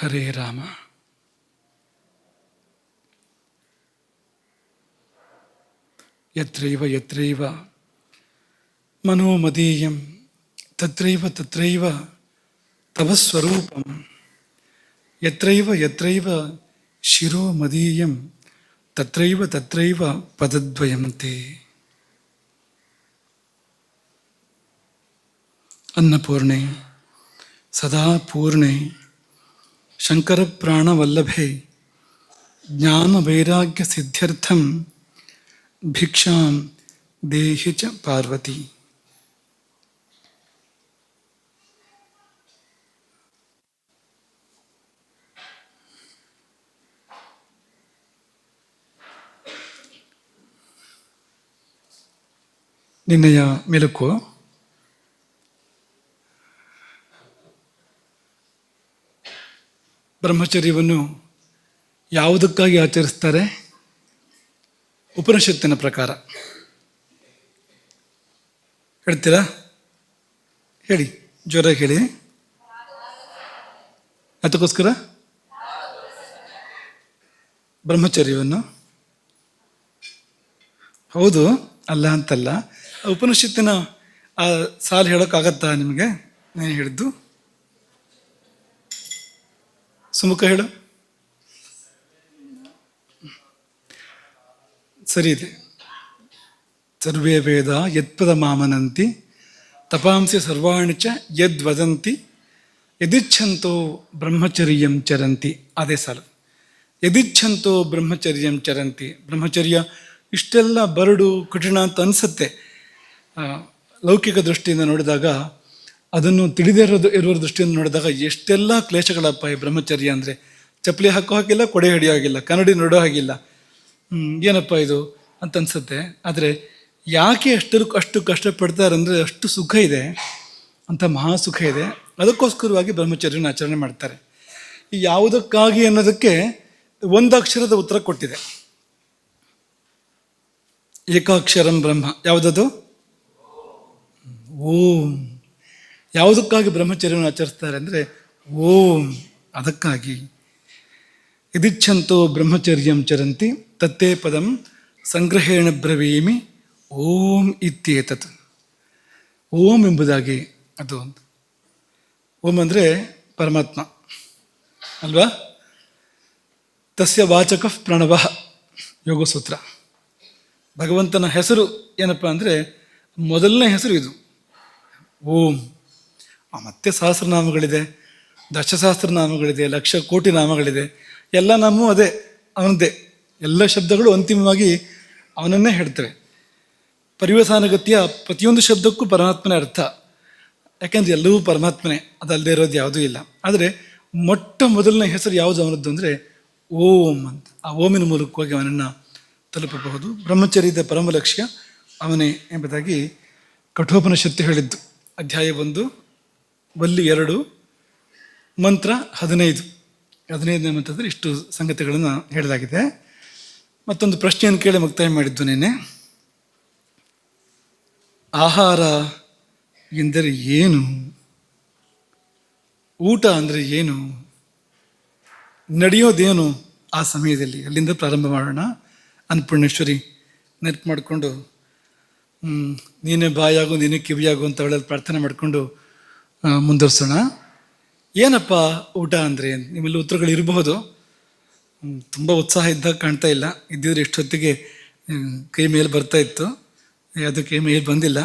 ಹರೇ ರಾಮ. ಯತ್ರೈವ ಯತ್ರೈವ ಮನೋಮದೀಯಂ ತತ್ರೈವ ತತ್ರೈವ ತವ ಸ್ವರೂಪಂ. ಯತ್ರೈವ ಯತ್ರೈವ ಶಿರೋ ಮದೀಯಂ ತತ್ರೈವ ತತ್ರೈವ ಪದದ್ವಯಂ ತೇ. ಅನ್ನಪೂರ್ಣೆ ಸದಾ ಪೂರ್ಣೆ ಶಂಕರ ಪ್ರಾಣವಲ್ಲಭೆ ಜ್ಞಾನ ವೈರಾಗ್ಯ ಸಿದ್ಧ್ಯರ್ಥಂ ಭಿಕ್ಷಾಂ ದೇಹಿ ಚ ಪಾರ್ವತಿ. ನಿನ್ನೆಯ ಮೆಲುಕು ಬ್ರಹ್ಮಚರ್ಯವನ್ನು ಯಾವುದಕ್ಕಾಗಿ ಆಚರಿಸ್ತಾರೆ? ಉಪನಿಷತ್ತಿನ ಪ್ರಕಾರ ಹೇಳ್ತೀರಾ? ಹೇಳಿ, ಜೋರಾಗಿ ಹೇಳಿ. ಅದಕ್ಕೋಸ್ಕರ ಬ್ರಹ್ಮಚರ್ಯವನ್ನು, ಹೌದು ಅಲ್ಲ ಅಂತಲ್ಲ, ಉಪನಿಷತ್ತಿನ ಆ ಸಾಲು ಹೇಳೋಕ್ಕಾಗತ್ತಾ ನಿಮಗೆ? ನಾನು ಹೇಳಿದ್ದು ಸುಮುಖ ಹೇಳು. ಸರಿ ಇದೆ. ಸರ್ವೇ ವೇದ ಯತ್ಪದ ಮಾಮನಂತಿ ತಪಾಂಸಿ ಸರ್ವಾಣಿ ಚ ಯದ್ವದಂತಿ ಯದಿಚ್ಛಂತೋ ಬ್ರಹ್ಮಚರ್ಯಂ ಚರಂತಿ. ಅದೇ ಸಾಲು. ಯದಿಚ್ಛಂತೋ ಬ್ರಹ್ಮಚರ್ಯಂ ಚರಂತಿ. ಬ್ರಹ್ಮಚರ್ಯ ಇಷ್ಟೆಲ್ಲ ಬರಡು ಕಠಿಣ ಅಂತ ಅನಿಸುತ್ತೆ ಲೌಕಿಕ ದೃಷ್ಟಿಯಿಂದ ನೋಡಿದಾಗ. ಅದನ್ನು ತಿಳಿದೇ ಇರುವ ದೃಷ್ಟಿಯಿಂದ ನೋಡಿದಾಗ ಎಷ್ಟೆಲ್ಲ ಕ್ಲೇಶಗಳಪ್ಪ ಈ ಬ್ರಹ್ಮಚರ್ಯ ಅಂದರೆ. ಚಪ್ಪಲಿ ಹಾಕೋ ಹಾಗಿಲ್ಲ, ಕೊಡೆ ಹಿಡಿಯೋ ಹಾಗಿಲ್ಲ, ಕನ್ನಡಿ ನೋಡೋ ಹಾಗಿಲ್ಲ. ಏನಪ್ಪ ಇದು ಅಂತ ಅನ್ಸುತ್ತೆ. ಆದರೆ ಯಾಕೆ ಅಷ್ಟು ಕಷ್ಟಪಡ್ತಾರೆ ಅಂದರೆ ಅಷ್ಟು ಸುಖ ಇದೆ ಅಂತ, ಮಹಾ ಸುಖ ಇದೆ. ಅದಕ್ಕೋಸ್ಕರವಾಗಿ ಬ್ರಹ್ಮಚರ್ಯನ ಆಚರಣೆ ಮಾಡ್ತಾರೆ. ಈ ಯಾವುದಕ್ಕಾಗಿ ಅನ್ನೋದಕ್ಕೆ ಒಂದು ಅಕ್ಷರದ ಉತ್ತರ ಕೊಟ್ಟಿದೆ. ಏಕಾಕ್ಷರಂ ಬ್ರಹ್ಮ. ಯಾವುದದು? ಓಂ. ಯಾವುದಕ್ಕಾಗಿ ಬ್ರಹ್ಮಚರ್ಯವನ್ನು ಆಚರಿಸ್ತಾರೆ ಅಂದರೆ ಓಂ. ಅದಕ್ಕಾಗಿ ಯದಿಚ್ಛಂತೋ ಬ್ರಹ್ಮಚರ್ಯಂ ಚರಂತಿ ತತ್ತೇ ಪದಂ ಸಂಗ್ರಹೇಣ ಬ್ರವೀಮಿ ಓಂ ಇತ್ಯೇತತ್. ಓಂ ಎಂಬುದಾಗಿ ಅದು. ಓಂ ಅಂದರೆ ಪರಮಾತ್ಮ ಅಲ್ವಾ? ತಸ್ಯ ವಾಚಕ ಪ್ರಣವ ಯೋಗಸೂತ್ರ. ಭಗವಂತನ ಹೆಸರು ಏನಪ್ಪ ಅಂದರೆ ಮೊದಲನೇ ಹೆಸರು ಇದು ಓಂ. ಮತ್ತೆ ಸಹಸ್ರನಾಮಗಳಿದೆ, ದಶಸಹಸ್ರನಾಮಗಳಿದೆ, ಲಕ್ಷ ಕೋಟಿ ನಾಮಗಳಿದೆ. ಎಲ್ಲ ನಾಮವೂ ಅದೇ, ಅವನದ್ದೇ. ಎಲ್ಲ ಶಬ್ದಗಳು ಅಂತಿಮವಾಗಿ ಅವನನ್ನೇ ಹೇಳ್ತವೆ. ಪರಿವಸಾನಗತಿಯ ಪ್ರತಿಯೊಂದು ಶಬ್ದಕ್ಕೂ ಪರಮಾತ್ಮನೇ ಅರ್ಥ. ಯಾಕೆಂದರೆ ಎಲ್ಲವೂ ಪರಮಾತ್ಮನೇ, ಅದಲ್ಲದೆ ಇರೋದು ಯಾವುದೂ ಇಲ್ಲ. ಆದರೆ ಮೊಟ್ಟ ಮೊದಲನೇ ಹೆಸರು ಯಾವುದು ಅವನದ್ದು ಅಂದರೆ ಓಂ ಅಂತ. ಆ ಓಮಿನ ಮೂಲಕವಾಗಿ ಅವನನ್ನು ತಲುಪಬಹುದು. ಬ್ರಹ್ಮಚರ್ಯದ ಪರಮ ಲಕ್ಷ್ಯ ಅವನೇ ಎಂಬುದಾಗಿ ಕಠೋಪನಿಷತ್ತು ಹೇಳಿದ್ದು. ಅಧ್ಯಾಯ 1, ವಲ್ಲಿ 2, ಮಂತ್ರ 15. 15ನೇ ಮಂತ್ರದಲ್ಲಿ ಇಷ್ಟು ಸಂಗತಿಗಳನ್ನು ಹೇಳಲಾಗಿದೆ. ಮತ್ತೊಂದು ಪ್ರಶ್ನೆಯನ್ನು ಕೇಳಿ ಮುಕ್ತಾಯ ಮಾಡಿದ್ದು ನಿನ್ನೆ. ಆಹಾರ ಎಂದರೆ ಏನು? ಊಟ ಅಂದರೆ ಏನು? ನಡೆಯೋದೇನು ಆ ಸಮಯದಲ್ಲಿ? ಅಲ್ಲಿಂದ ಪ್ರಾರಂಭ ಮಾಡೋಣ. ಅನ್ನಪೂರ್ಣೇಶ್ವರಿ ನೆನಪು ಮಾಡಿಕೊಂಡು ನೀನೇ ಬಾಯಾಗು ನೀನೇ ಕಿವಿಯಾಗು ಅಂತ ಅವಳಲ್ಲಿ ಪ್ರಾರ್ಥನೆ ಮಾಡಿಕೊಂಡು ಮುಂದುವರ್ಸೋಣ. ಏನಪ್ಪ ಊಟ ಅಂದರೆ? ನಿಮ್ಮಲ್ಲಿ ಉತ್ತರಗಳು ಇರಬಹುದು. ತುಂಬ ಉತ್ಸಾಹ ಇದ್ದಾಗ ಕಾಣ್ತಾ ಇಲ್ಲ. ಇದ್ದಿದ್ರೆ ಇಷ್ಟೊತ್ತಿಗೆ ಕೈ ಮೇಲೆ ಬರ್ತಾ ಇತ್ತು. ಅದು ಕೈ ಮೇಲೆ ಬಂದಿಲ್ಲ.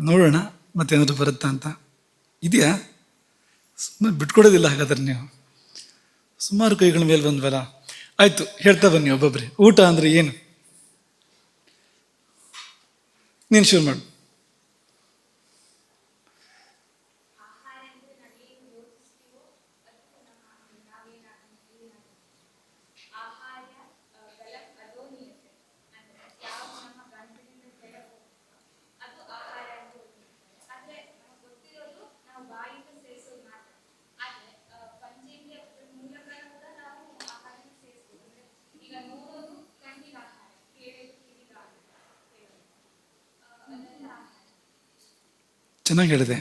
ನೋಡೋಣ ಮತ್ತೇನಾದರೂ ಬರುತ್ತಾ ಅಂತ. ಇದೆಯಾ? ಸುಮ್ಮನೆ ಬಿಟ್ಕೊಡೋದಿಲ್ಲ ಹಾಗಾದ್ರೆ ನೀವು. ಸುಮಾರು ಕೈಗಳ ಮೇಲೆ ಬಂದ್ವಲ್ಲ. ಆಯಿತು, ಹೇಳ್ತಾ ಬನ್ನಿ ಒಬ್ಬೊಬ್ಬರೇ. ಊಟ ಅಂದರೆ ಏನು? ನೀನು ಶುರು ಮಾಡು. ಚೆನ್ನಾಗಿ ಹೇಳಿದೆ.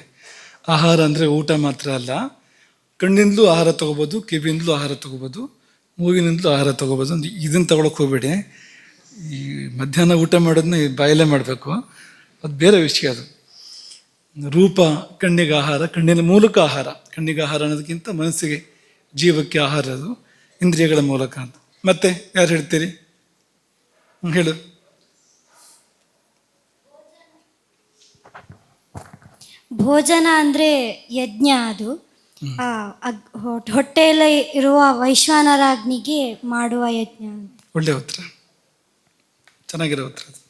ಆಹಾರ ಅಂದರೆ ಊಟ ಮಾತ್ರ ಅಲ್ಲ, ಕಣ್ಣಿಂದಲೂ ಆಹಾರ ತೊಗೋಬೋದು, ಕಿವಿಯಿಂದಲೂ ಆಹಾರ ತೊಗೋಬೋದು, ಮೂಗಿನಿಂದಲೂ ಆಹಾರ ತೊಗೋಬೋದು. ಒಂದು ಇದನ್ನು ತಗೊಳಕ್ಕೆ ಹೋಗ್ಬೇಡಿ. ಈ ಮಧ್ಯಾಹ್ನ ಊಟ ಮಾಡೋದನ್ನ ಬಾಯಲ್ಲೇ ಮಾಡಬೇಕು, ಅದು ಬೇರೆ ವಿಷಯ. ಅದು ರೂಪ ಕಣ್ಣಿಗೆ ಆಹಾರ, ಕಣ್ಣಿನ ಮೂಲಕ ಆಹಾರ. ಕಣ್ಣಿಗೆ ಆಹಾರ ಅನ್ನೋದಕ್ಕಿಂತ ಮನಸ್ಸಿಗೆ, ಜೀವಕ್ಕೆ ಆಹಾರ ಅದು ಇಂದ್ರಿಯಗಳ ಮೂಲಕ ಅಂತ. ಮತ್ತೆ ಯಾರು ಹೇಳ್ತೀರಿ? ಹೇಳು. ಭೋಜನ ಅಂದರೆ ಯಜ್ಞ. ಅದು ಹೊಟ್ಟೆಯಲ್ಲಿ ಇರುವ ವೈಶ್ವಾನರಾಜ್ನಿಗೆ ಮಾಡುವ ಯಜ್ಞ. ಒಳ್ಳೆ ಉತ್ತರ, ಚೆನ್ನಾಗಿರೋ ಉತ್ತರ. ಅದು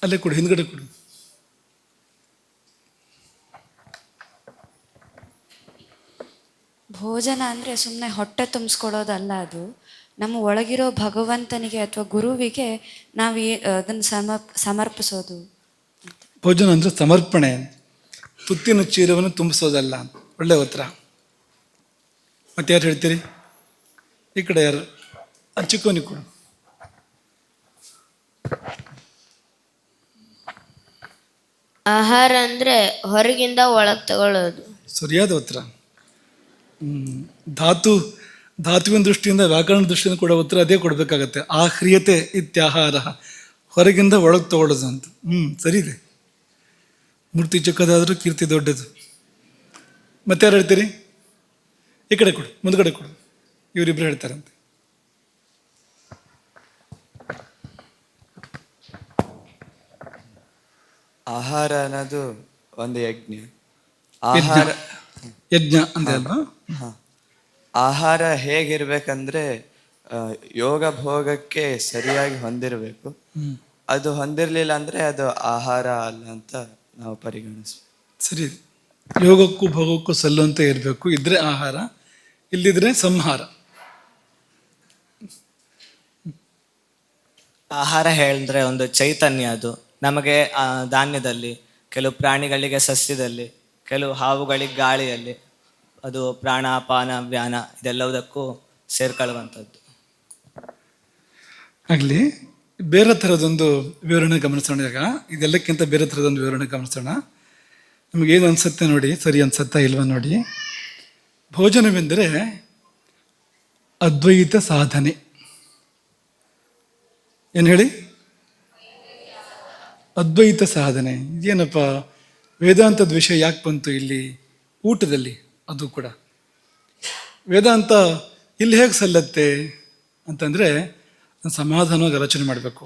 ಅಲ್ಲೇ ಕೊಡು, ಹಿಂದ್ಗಡೆ ಕೊಡು. ಭೋಜನ ಅಂದರೆ ಸುಮ್ಮನೆ ಹೊಟ್ಟೆ ತುಂಬಿಸ್ಕೊಡೋದಲ್ಲ, ಅದು ನಮ್ಮ ಒಳಗಿರೋ ಭಗವಂತನಿಗೆ ಅಥವಾ ಗುರುವಿಗೆ ನಾವು ಅದನ್ನು ಸಮರ್ಪಿಸೋದು. ಭೋಜನ ಅಂದರೆ ಸಮರ್ಪಣೆ, ತುತ್ತಿನ ಚೀಲವನ್ನು ತುಂಬಿಸೋದಲ್ಲ. ಒಳ್ಳೆ ಉತ್ತರ. ಮತ್ತೆ ಯಾರು ಹೇಳ್ತೀರಿ? ಈ ಕಡೆ ಯಾರು? ಚಿಕ್ಕೋನಿ ಕೊಡು. ಆಹಾರ ಅಂದ್ರೆ ಹೊರಗಿಂದ ಒಳಗೆ ತಗೊಳ್ಳೋದು. ಸರಿಯಾದ ಉತ್ತರ. ಧಾತುವಿನ ದೃಷ್ಟಿಯಿಂದ, ವ್ಯಾಕರಣ ದೃಷ್ಟಿಯಿಂದ ಕೊಡೋ ಉತ್ತರ ಅದೇ ಕೊಡಬೇಕಾಗತ್ತೆ. ಆಹ್ರಿಯತೆ ಇತ್ಯಾಹಾರ, ಹೊರಗಿಂದ ಒಳಗೆ ತಗೊಳ್ಳೋದು ಅಂತ. ಸರಿ ಇದೆ. ಮೂರ್ತಿ ಚಿಕ್ಕದಾದರೂ ಕೀರ್ತಿ ದೊಡ್ಡದು. ಮತ್ತೆ ಯಾರು ಹೇಳ್ತೀರಿ? ಈ ಕಡೆ ಕೊಡು, ಮುಂದ್ಗಡೆ ಕೊಡು. ಇವರಿಬ್ರು ಹೇಳ್ತಾರಂತೆ. ಆಹಾರ ಅನ್ನೋದು ಒಂದು ಯಜ್ಞ. ಯಜ್ಞ ಅಂದೆ ಅಲ್ವಾ? ಆಹಾರ ಹೇಗಿರ್ಬೇಕಂದ್ರೆ ಯೋಗ ಭೋಗಕ್ಕೆ ಸರಿಯಾಗಿ ಹೊಂದಿರಬೇಕು. ಅದು ಹೊಂದಿರಲಿಲ್ಲ ಅಂದ್ರೆ ಅದು ಆಹಾರ ಅಲ್ಲ ಅಂತ ನಾವು ಪರಿಗಣಿಸ್ಬೇಕು. ಸರಿ, ಯೋಗಕ್ಕೂ ಭೋಗಕ್ಕೂ ಸಲ್ಲುವಂತೆ ಇರಬೇಕು. ಇದ್ರೆ ಆಹಾರ, ಇಲ್ಲಿದ್ರೆ ಸಂಹಾರ. ಆಹಾರ ಹೇಳಿದ್ರೆ ಒಂದು ಚೈತನ್ಯ. ಅದು ನಮಗೆ ಧಾನ್ಯದಲ್ಲಿ, ಕೆಲವು ಪ್ರಾಣಿಗಳಿಗೆ ಸಸ್ಯದಲ್ಲಿ, ಕೆಲವು ಹಾವುಗಳಿಗೆ ಗಾಳಿಯಲ್ಲಿ, ಅದು ಪ್ರಾಣ ಪಾನ ವ್ಯಾನ ಇದೆಲ್ಲದಕ್ಕೂ ಸೇರ್ಕೊಳ್ಳುವಂಥದ್ದು. ಆಗಲಿ, ಬೇರೆ ಥರದೊಂದು ವಿವರಣೆ ಗಮನಿಸೋಣ. ಈಗ ಇದೆಲ್ಲಕ್ಕಿಂತ ಬೇರೆ ಥರದೊಂದು ವಿವರಣೆ ಗಮನಿಸೋಣ. ನಮಗೇನು ಅನಿಸುತ್ತೆ ನೋಡಿ, ಸರಿ ಅನ್ಸುತ್ತಾ ಇಲ್ವಾ ನೋಡಿ. ಭೋಜನವೆಂದರೆ ಅದ್ವೈತ ಸಾಧನೆ. ಏನು ಹೇಳಿ? ಅದ್ವೈತ ಸಾಧನೆ. ಏನಪ್ಪ ವೇದಾಂತದ ವಿಷಯ ಯಾಕೆ ಬಂತು ಇಲ್ಲಿ? ಊಟದಲ್ಲಿ ಅದು ಕೂಡ ವೇದಾಂತ ಇಲ್ಲಿ ಹೇಗೆ ಸಲ್ಲತ್ತೆ ಅಂತಂದರೆ, ಸಮಾಧಾನವಾಗಿ ಆಲೋಚನೆ ಮಾಡಬೇಕು.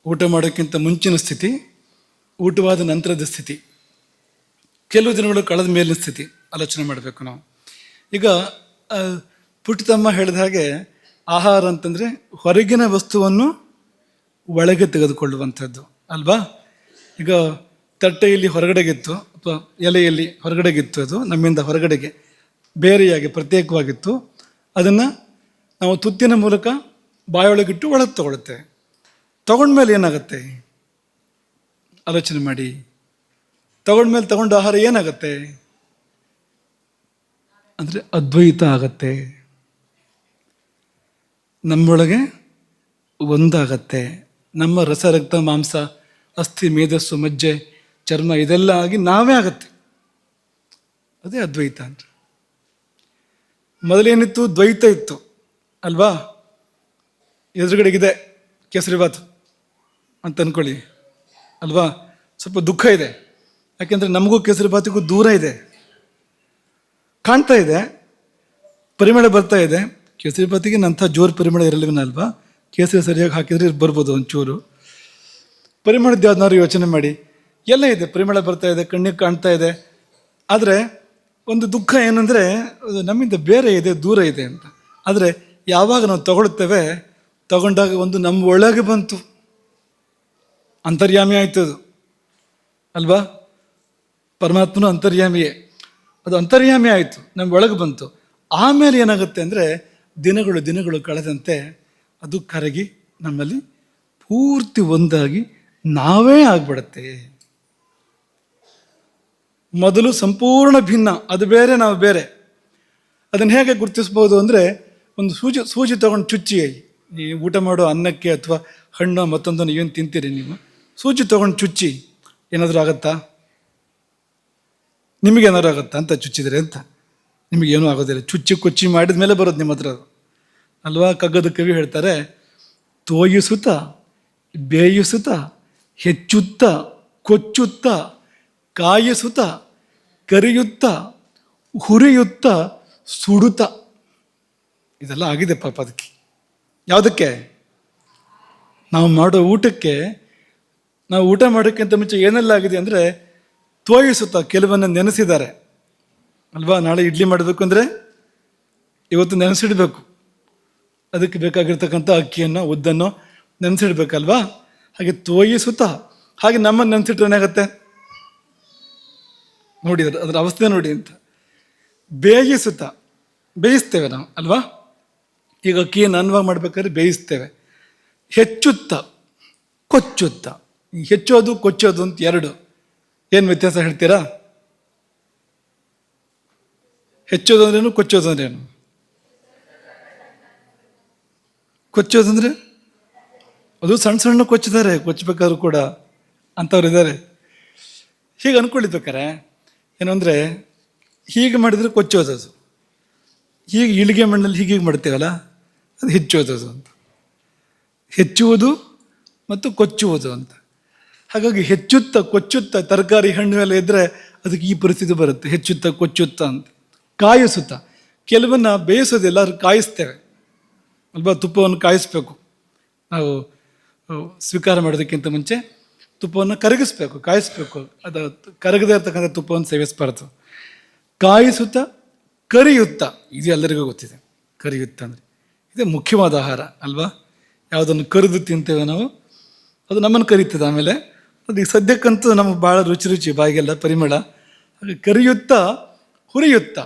ಊಟ ಮಾಡೋಕ್ಕಿಂತ ಮುಂಚಿನ ಸ್ಥಿತಿ, ಊಟವಾದ ನಂತರದ ಸ್ಥಿತಿ, ಕೆಲವು ದಿನಗಳು ಕಳೆದ ಮೇಲಿನ ಸ್ಥಿತಿ ಆಲೋಚನೆ ಮಾಡಬೇಕು ನಾವು. ಈಗ ಪುಟ್ಟತಮ್ಮ ಹೇಳಿದ ಹಾಗೆ ಆಹಾರ ಅಂತಂದರೆ ಹೊರಗಿನ ವಸ್ತುವನ್ನು ಒಳಗೆ ತೆಗೆದುಕೊಳ್ಳುವಂಥದ್ದು ಅಲ್ವಾ? ಈಗ ತಟ್ಟೆಯಲ್ಲಿ ಹೊರಗಡೆಗಿತ್ತು ಅಥವಾ ಎಲೆಯಲ್ಲಿ ಹೊರಗಡೆಗಿತ್ತು, ಅದು ನಮ್ಮಿಂದ ಹೊರಗಡೆಗೆ ಬೇರೆಯಾಗಿ ಪ್ರತ್ಯೇಕವಾಗಿತ್ತು. ಅದನ್ನು ನಾವು ತುತ್ತಿನ ಮೂಲಕ ಬಾಯೊಳಗಿಟ್ಟು ಒಳಗೆ ತಗೊಳುತ್ತೆ. ತಗೊಂಡ್ಮೇಲೆ ಏನಾಗುತ್ತೆ ಆಲೋಚನೆ ಮಾಡಿ. ತಗೊಂಡ್ಮೇಲೆ ತಗೊಂಡ ಆಹಾರ ಏನಾಗತ್ತೆ ಅಂದರೆ ಅದ್ವೈತ ಆಗತ್ತೆ, ನಮ್ಮೊಳಗೆ ಒಂದಾಗತ್ತೆ. ನಮ್ಮ ರಸ ರಕ್ತ ಮಾಂಸ ಅಸ್ಥಿ ಮೇಧಸ್ಸು ಮಜ್ಜೆ ಚರ್ಮ ಇದೆಲ್ಲ ಆಗಿ ನಾವೇ ಆಗತ್ತೆ. ಅದೇ ಅದ್ವೈತ ಅಂತ. ಮೊದಲೇನಿತ್ತು? ದ್ವೈತ ಇತ್ತು ಅಲ್ವಾ? ಎದುರುಗಡೆಗಿದೆ ಕೇಸರಿಬಾತ್ ಅಂತ ಅಂದ್ಕೊಳ್ಳಿ ಅಲ್ವಾ? ಸ್ವಲ್ಪ ದುಃಖ ಇದೆ, ಯಾಕೆಂದರೆ ನಮಗೂ ಕೇಸರಿಬಾತಿಗೂ ದೂರ ಇದೆ. ಕಾಣ್ತಾ ಇದೆ, ಪರಿಮಳ ಬರ್ತಾ ಇದೆ. ಕೇಸರಿಬಾತಿಗೆ ನಂಥ ಜೋರು ಪರಿಮಳ ಇರಲಿವನಲ್ವಾ? ಕೇಸರಿ ಸರಿಯಾಗಿ ಹಾಕಿದರೆ ಬರ್ಬೋದು ಒಂಚೂರು. ಪರಿಮಳದ ಯಾವ್ದನ್ನಾದ್ರು ಯೋಚನೆ ಮಾಡಿ. ಎಲ್ಲ ಇದೆ, ಪರಿಮಳ ಬರ್ತಾ ಇದೆ, ಕಣ್ಣಿಗೆ ಕಾಣ್ತಾ ಇದೆ. ಆದರೆ ಒಂದು ದುಃಖ ಏನಂದರೆ ಅದು ನಮ್ಮಿಂದ ಬೇರೆ ಇದೆ, ದೂರ ಇದೆ ಅಂತ. ಆದರೆ ಯಾವಾಗ ನಾವು ತಗೊಳ್ತೇವೆ, ತಗೊಂಡಾಗ ಒಂದು ನಮ್ಮ ಒಳಗೆ ಬಂತು, ಅಂತರ್ಯಾಮಿ ಆಯ್ತು ಅದು ಅಲ್ವಾ? ಪರಮಾತ್ಮನು ಅಂತರ್ಯಾಮಿಯೇ. ಅದು ಅಂತರ್ಯಾಮಿ ಆಯಿತು, ನಮ್ಮ ಒಳಗೆ ಬಂತು. ಆಮೇಲೆ ಏನಾಗುತ್ತೆ ಅಂದರೆ ದಿನಗಳು ಕಳೆದಂತೆ ಅದು ಕರಗಿ ನಮ್ಮಲ್ಲಿ ಪೂರ್ತಿ ಒಂದಾಗಿ ನಾವೇ ಆಗ್ಬಿಡತ್ತೆ. ಮೊದಲು ಸಂಪೂರ್ಣ ಭಿನ್ನ, ಅದು ಬೇರೆ ನಾವು ಬೇರೆ. ಅದನ್ನು ಹೇಗೆ ಗುರುತಿಸ್ಬೋದು ಅಂದರೆ, ಒಂದು ಸೂಜಿ ತೊಗೊಂಡು ಚುಚ್ಚಿ, ಈ ಊಟ ಮಾಡೋ ಅನ್ನಕ್ಕೆ ಅಥವಾ ಹಣ್ಣು ಮತ್ತೊಂದನ್ನು ಏನು ತಿಂತೀರಿ ನೀವು, ಸೂಜಿ ತೊಗೊಂಡು ಚುಚ್ಚಿ ಏನಾದರೂ ಆಗತ್ತಾ? ನಿಮಗೇನಾದ್ರು ಆಗುತ್ತಾ ಅಂತ ಚುಚ್ಚಿದ್ರೆ ಅಂತ ನಿಮಗೇನೂ ಆಗೋದಿಲ್ಲ. ಚುಚ್ಚಿ ಕೊಚ್ಚಿ ಮಾಡಿದ ಮೇಲೆ ಬರೋದು ನಿಮ್ಮ ಹತ್ರ ಅದು ಅಲ್ವಾ. ಕಗ್ಗದ ಕವಿ ಹೇಳ್ತಾರೆ, ತೋಯಿಸುತ್ತ ಬೇಯಿಸುತ್ತ ಹೆಚ್ಚುತ್ತ ಕೊಚ್ಚುತ್ತ ಕಾಯಿಸುತ್ತ ಕರಿಯುತ್ತ ಹುರಿಯುತ್ತ ಸುಡುತ್ತ. ಇದೆಲ್ಲ ಆಗಿದೆ ಪಾಪ ಅದಕ್ಕೆ. ಯಾವುದಕ್ಕೆ? ನಾವು ಮಾಡೋ ಊಟಕ್ಕೆ. ನಾವು ಊಟ ಮಾಡೋಕ್ಕಿಂತ ಮುಂಚೆ ಏನೆಲ್ಲ ಆಗಿದೆ ಅಂದರೆ, ತೋಯಿಸುತ್ತಾ ಕೆಲವನ್ನ ನೆನೆಸಿದ್ದಾರೆ ಅಲ್ವಾ. ನಾಳೆ ಇಡ್ಲಿ ಮಾಡಬೇಕು ಅಂದರೆ ಇವತ್ತು ನೆನೆಸಿಡಬೇಕು. ಅದಕ್ಕೆ ಬೇಕಾಗಿರ್ತಕ್ಕಂಥ ಅಕ್ಕಿಯನ್ನು ಉದ್ದನ್ನು ನೆನೆಸಿಡ್ಬೇಕಲ್ವಾ. ಹಾಗೆ ತೋಯಿಸುತ್ತಾ, ಹಾಗೆ ನಮ್ಮನ್ನು ನೆನೆಸಿಟ್ರೆ ಏನಾಗತ್ತೆ ನೋಡಿ, ಅದರ ಅವಸ್ಥೆ ನೋಡಿ ಅಂತ. ಬೇಯಿಸುತ್ತಾ, ಬೇಯಿಸ್ತೇವೆ ನಾವು ಅಲ್ವಾ. ಈಗ ಅಕ್ಕಿಯನ್ನು ಅನ್ನವಾಗಿ ಮಾಡ್ಬೇಕಾದ್ರೆ ಬೇಯಿಸ್ತೇವೆ. ಹೆಚ್ಚುತ್ತ ಕೊಚ್ಚುತ್ತ. ಹೆಚ್ಚೋದು ಕೊಚ್ಚೋದು ಅಂತ ಎರಡು, ಏನು ವ್ಯತ್ಯಾಸ ಹೇಳ್ತೀರಾ? ಹೆಚ್ಚೋದು ಅಂದ್ರೇನು, ಕೊಚ್ಚೋದು ಅಂದ್ರೇನು? ಕೊಚ್ಚೋದಂದ್ರೆ ಅದು ಸಣ್ಣ ಸಣ್ಣ ಕೊಚ್ಚಿದ್ದಾರೆ, ಕೊಚ್ಚಬೇಕಾದ್ರೂ ಕೂಡ ಅಂಥವ್ರು ಇದ್ದಾರೆ. ಹೀಗೆ ಅಂದ್ಕೊಳ್ಳಿಬೇಕಾರೆ ಏನು ಅಂದರೆ, ಹೀಗೆ ಮಾಡಿದರೆ ಕೊಚ್ಚೋದದು, ಹೀಗೆ ಇಳಿಗೆ ಮಣ್ಣಲ್ಲಿ ಹೀಗೆ ಮಾಡ್ತೇವಲ್ಲ ಅದು ಹೆಚ್ಚೋದದು ಅಂತ. ಹೆಚ್ಚುವುದು ಮತ್ತು ಕೊಚ್ಚುವುದು ಅಂತ. ಹಾಗಾಗಿ ಹೆಚ್ಚುತ್ತಾ ಕೊಚ್ಚುತ್ತಾ ತರಕಾರಿ ಹಣ್ಣು ಎಲ್ಲ ಇದ್ದರೆ ಅದಕ್ಕೆ ಈ ಪರಿಸ್ಥಿತಿ ಬರುತ್ತೆ, ಹೆಚ್ಚುತ್ತಾ ಕೊಚ್ಚುತ್ತಾ ಅಂತ. ಕಾಯಿಸುತ್ತಾ, ಕೆಲವನ್ನ ಬೇಯಿಸೋದಿಲ್ಲ, ಅದು ಕಾಯಿಸ್ತೇವೆ ಅಲ್ವಾ. ತುಪ್ಪವನ್ನು ಕಾಯಿಸ್ಬೇಕು. ನಾವು ಸ್ವೀಕಾರ ಮಾಡೋದಕ್ಕಿಂತ ಮುಂಚೆ ತುಪ್ಪವನ್ನು ಕರಗಿಸ್ಬೇಕು, ಕಾಯಿಸ್ಬೇಕು. ಅದು ಕರಗದೇ ಇರ್ತಕ್ಕಂಥ ತುಪ್ಪವನ್ನು ಸೇವಿಸಬಾರ್ದು. ಕಾಯಿಸುತ್ತಾ ಕರಿಯುತ್ತಾ, ಇದು ಎಲ್ಲರಿಗೂ ಗೊತ್ತಿದೆ. ಕರಿಯುತ್ತಾ ಅಂದರೆ ಇದೇ ಮುಖ್ಯವಾದ ಆಹಾರ ಅಲ್ವಾ. ಯಾವುದನ್ನು ಕರಿದು ತಿಂತೇವೆ ನಾವು, ಅದು ನಮ್ಮನ್ನು ಕರೀತದೆ. ಆಮೇಲೆ ಅದು ಈಗ ಸದ್ಯಕ್ಕಂತೂ ನಮಗೆ ಭಾಳ ರುಚಿ ರುಚಿ ಬಾಯಿಗೆಲ್ಲ ಪರಿಮಳ. ಹಾಗೆ ಕರಿಯುತ್ತಾ ಹುರಿಯುತ್ತಾ.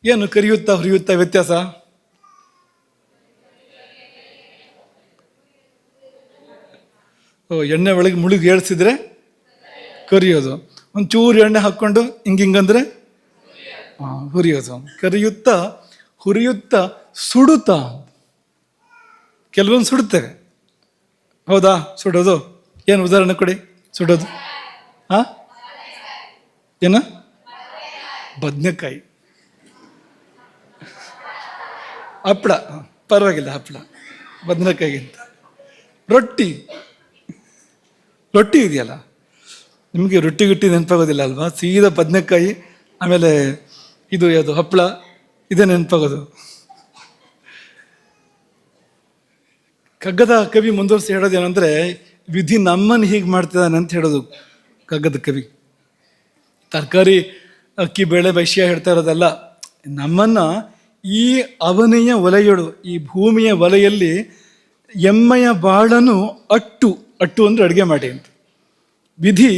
ಏನು ಕರಿಯುತ್ತಾ ಹುರಿಯುತ್ತಾ ವ್ಯತ್ಯಾಸ? ಎಣ್ಣೆ ಒಳಗೆ ಮುಳುಗಿ ಏಳ್ಸಿದ್ರೆ ಕರಿಯೋದು, ಒಂಚೂರು ಎಣ್ಣೆ ಹಾಕ್ಕೊಂಡು ಹಿಂಗಂದ್ರೆ ಹುರಿಯೋದು. ಕರಿಯುತ್ತಾ ಹುರಿಯುತ್ತಾ ಸುಡುತ್ತಾ. ಕೆಲವೊಂದು ಸುಡುತ್ತೇವೆ, ಹೌದಾ? ಸುಡೋದು ಏನು ಉದಾಹರಣೆ ಕೊಡಿ, ಸುಡೋದು. ಹಾಂ, ಏನ? ಬದನೆಕಾಯಿ, ಹಪ್ಪಳ, ಪರವಾಗಿಲ್ಲ ಹಪ್ಪಳ ಬದನೆಕಾಯಿಗಿಂತ. ರೊಟ್ಟಿ ಇದೆಯಲ್ಲ, ನಿಮಗೆ ರೊಟ್ಟಿ ಗಿಟ್ಟಿ ನೆನಪಾಗೋದಿಲ್ಲ ಅಲ್ವಾ. ಸೀದಾ ಬದನೆಕಾಯಿ, ಆಮೇಲೆ ಇದು ಯಾವುದು ಹಪ್ಪಳ, ಇದೇ ನೆನಪಾಗೋದು. ಕಗ್ಗದ ಕವಿ ಮುಂದುವರಿಸಿ ಹೇಳೋದು ಏನಂದರೆ, ವಿಧಿ ನಮ್ಮನ್ನು ಹೀಗೆ ಮಾಡ್ತಿದ್ದಾನೆ ಅಂತ ಹೇಳೋದು ಕಗ್ಗದ ಕವಿ. ತರಕಾರಿ ಅಕ್ಕಿ ಬೇಳೆ ವೈಶ್ಯ ಹೇಳ್ತಾ ಇರೋದಲ್ಲ, ನಮ್ಮನ್ನು ಈ ಅವನೆಯ ಒಲೆಯೊಳು, ಈ ಭೂಮಿಯ ಒಲೆಯಲ್ಲಿ ಎಮ್ಮೆಯ ಬಾಳನು ಅಟ್ಟು ಅಂದರೆ ಅಡುಗೆ ಮಾಡಿ ಅಂತ. ವಿಧಿ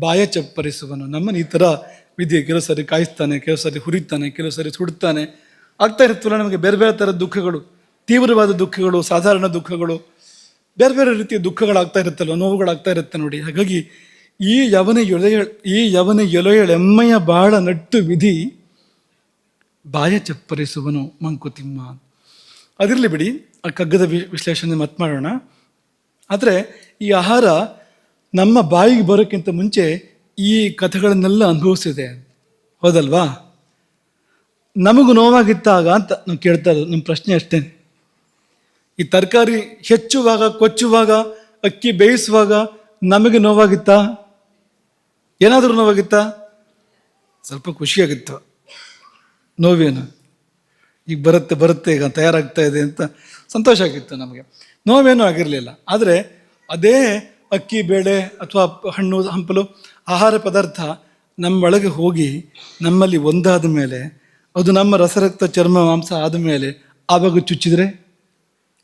ಬಾಯ ಚಪ್ಪರಿಸುವನು. ನಮ್ಮನ್ನು ಈ ಥರ ವಿಧಿ ಕೆಲವು ಸರಿ ಕಾಯಿಸ್ತಾನೆ, ಕೆಲವು ಸರಿ ಹುರಿತಾನೆ, ಕೆಲವು ಸರಿ ಸುಡ್ತಾನೆ. ಆಗ್ತಾ ಇರುತ್ತಲ್ಲ ನಮಗೆ ಬೇರೆ ಬೇರೆ ಥರದ ದುಃಖಗಳು, ತೀವ್ರವಾದ ದುಃಖಗಳು, ಸಾಧಾರಣ ದುಃಖಗಳು, ಬೇರೆ ಬೇರೆ ರೀತಿಯ ದುಃಖಗಳಾಗ್ತಾ ಇರುತ್ತಲ್ಲ, ನೋವುಗಳಾಗ್ತಾ ಇರುತ್ತೆ ನೋಡಿ. ಹಾಗಾಗಿ ಈ ಯವನ ಎಲೆಯಳೆಮ್ಮೆಯ ಬಾಳ ನಟ್ಟು ವಿಧಿ ಬಾಯ ಚಪ್ಪರಿಸುವನು ಮಂಕುತಿಮ್ಮ. ಅದಿರಲಿ ಬಿಡಿ, ಆ ಕಗ್ಗದ ವಿಶ್ಲೇಷಣೆ ಮತ್ತೆ ಮಾಡೋಣ. ಆದರೆ ಈ ಆಹಾರ ನಮ್ಮ ಬಾಯಿಗೆ ಬರೋಕ್ಕಿಂತ ಮುಂಚೆ ಈ ಕಥೆಗಳನ್ನೆಲ್ಲ ಅನುಭವಿಸಿದೆ, ಹೌದಲ್ವಾ? ನಮಗೂ ನೋವಾಗಿತ್ತಾಗ ಅಂತ ನಾವು ಕೇಳ್ತಾ ಇರೋದು. ನಮ್ಮ ಪ್ರಶ್ನೆ ಅಷ್ಟೇ. ಈ ತರಕಾರಿ ಹೆಚ್ಚುವಾಗ, ಕೊಚ್ಚುವಾಗ, ಅಕ್ಕಿ ಬೇಯಿಸುವಾಗ ನಮಗೆ ನೋವಾಗಿತ್ತಾ? ಏನಾದರೂ ನೋವಾಗಿತ್ತಾ? ಸ್ವಲ್ಪ ಖುಷಿಯಾಗಿತ್ತು. ನೋವೇನು ಈಗ ಬರುತ್ತೆ ಈಗ ತಯಾರಾಗ್ತಾ ಇದೆ ಅಂತ ಸಂತೋಷ ಆಗಿತ್ತು ನಮಗೆ. ನೋವೇನೂ ಆಗಿರಲಿಲ್ಲ. ಆದರೆ ಅದೇ ಅಕ್ಕಿ ಬೇಳೆ ಅಥವಾ ಹಣ್ಣು ಹಂಪಲು ಆಹಾರ ಪದಾರ್ಥ ನಮ್ಮೊಳಗೆ ಹೋಗಿ ನಮ್ಮಲ್ಲಿ ಒಂದಾದ ಮೇಲೆ, ಅದು ನಮ್ಮ ರಸರಕ್ತ ಚರ್ಮ ಮಾಂಸ ಆದ ಮೇಲೆ ಆವಾಗ ಚುಚ್ಚಿದರೆ,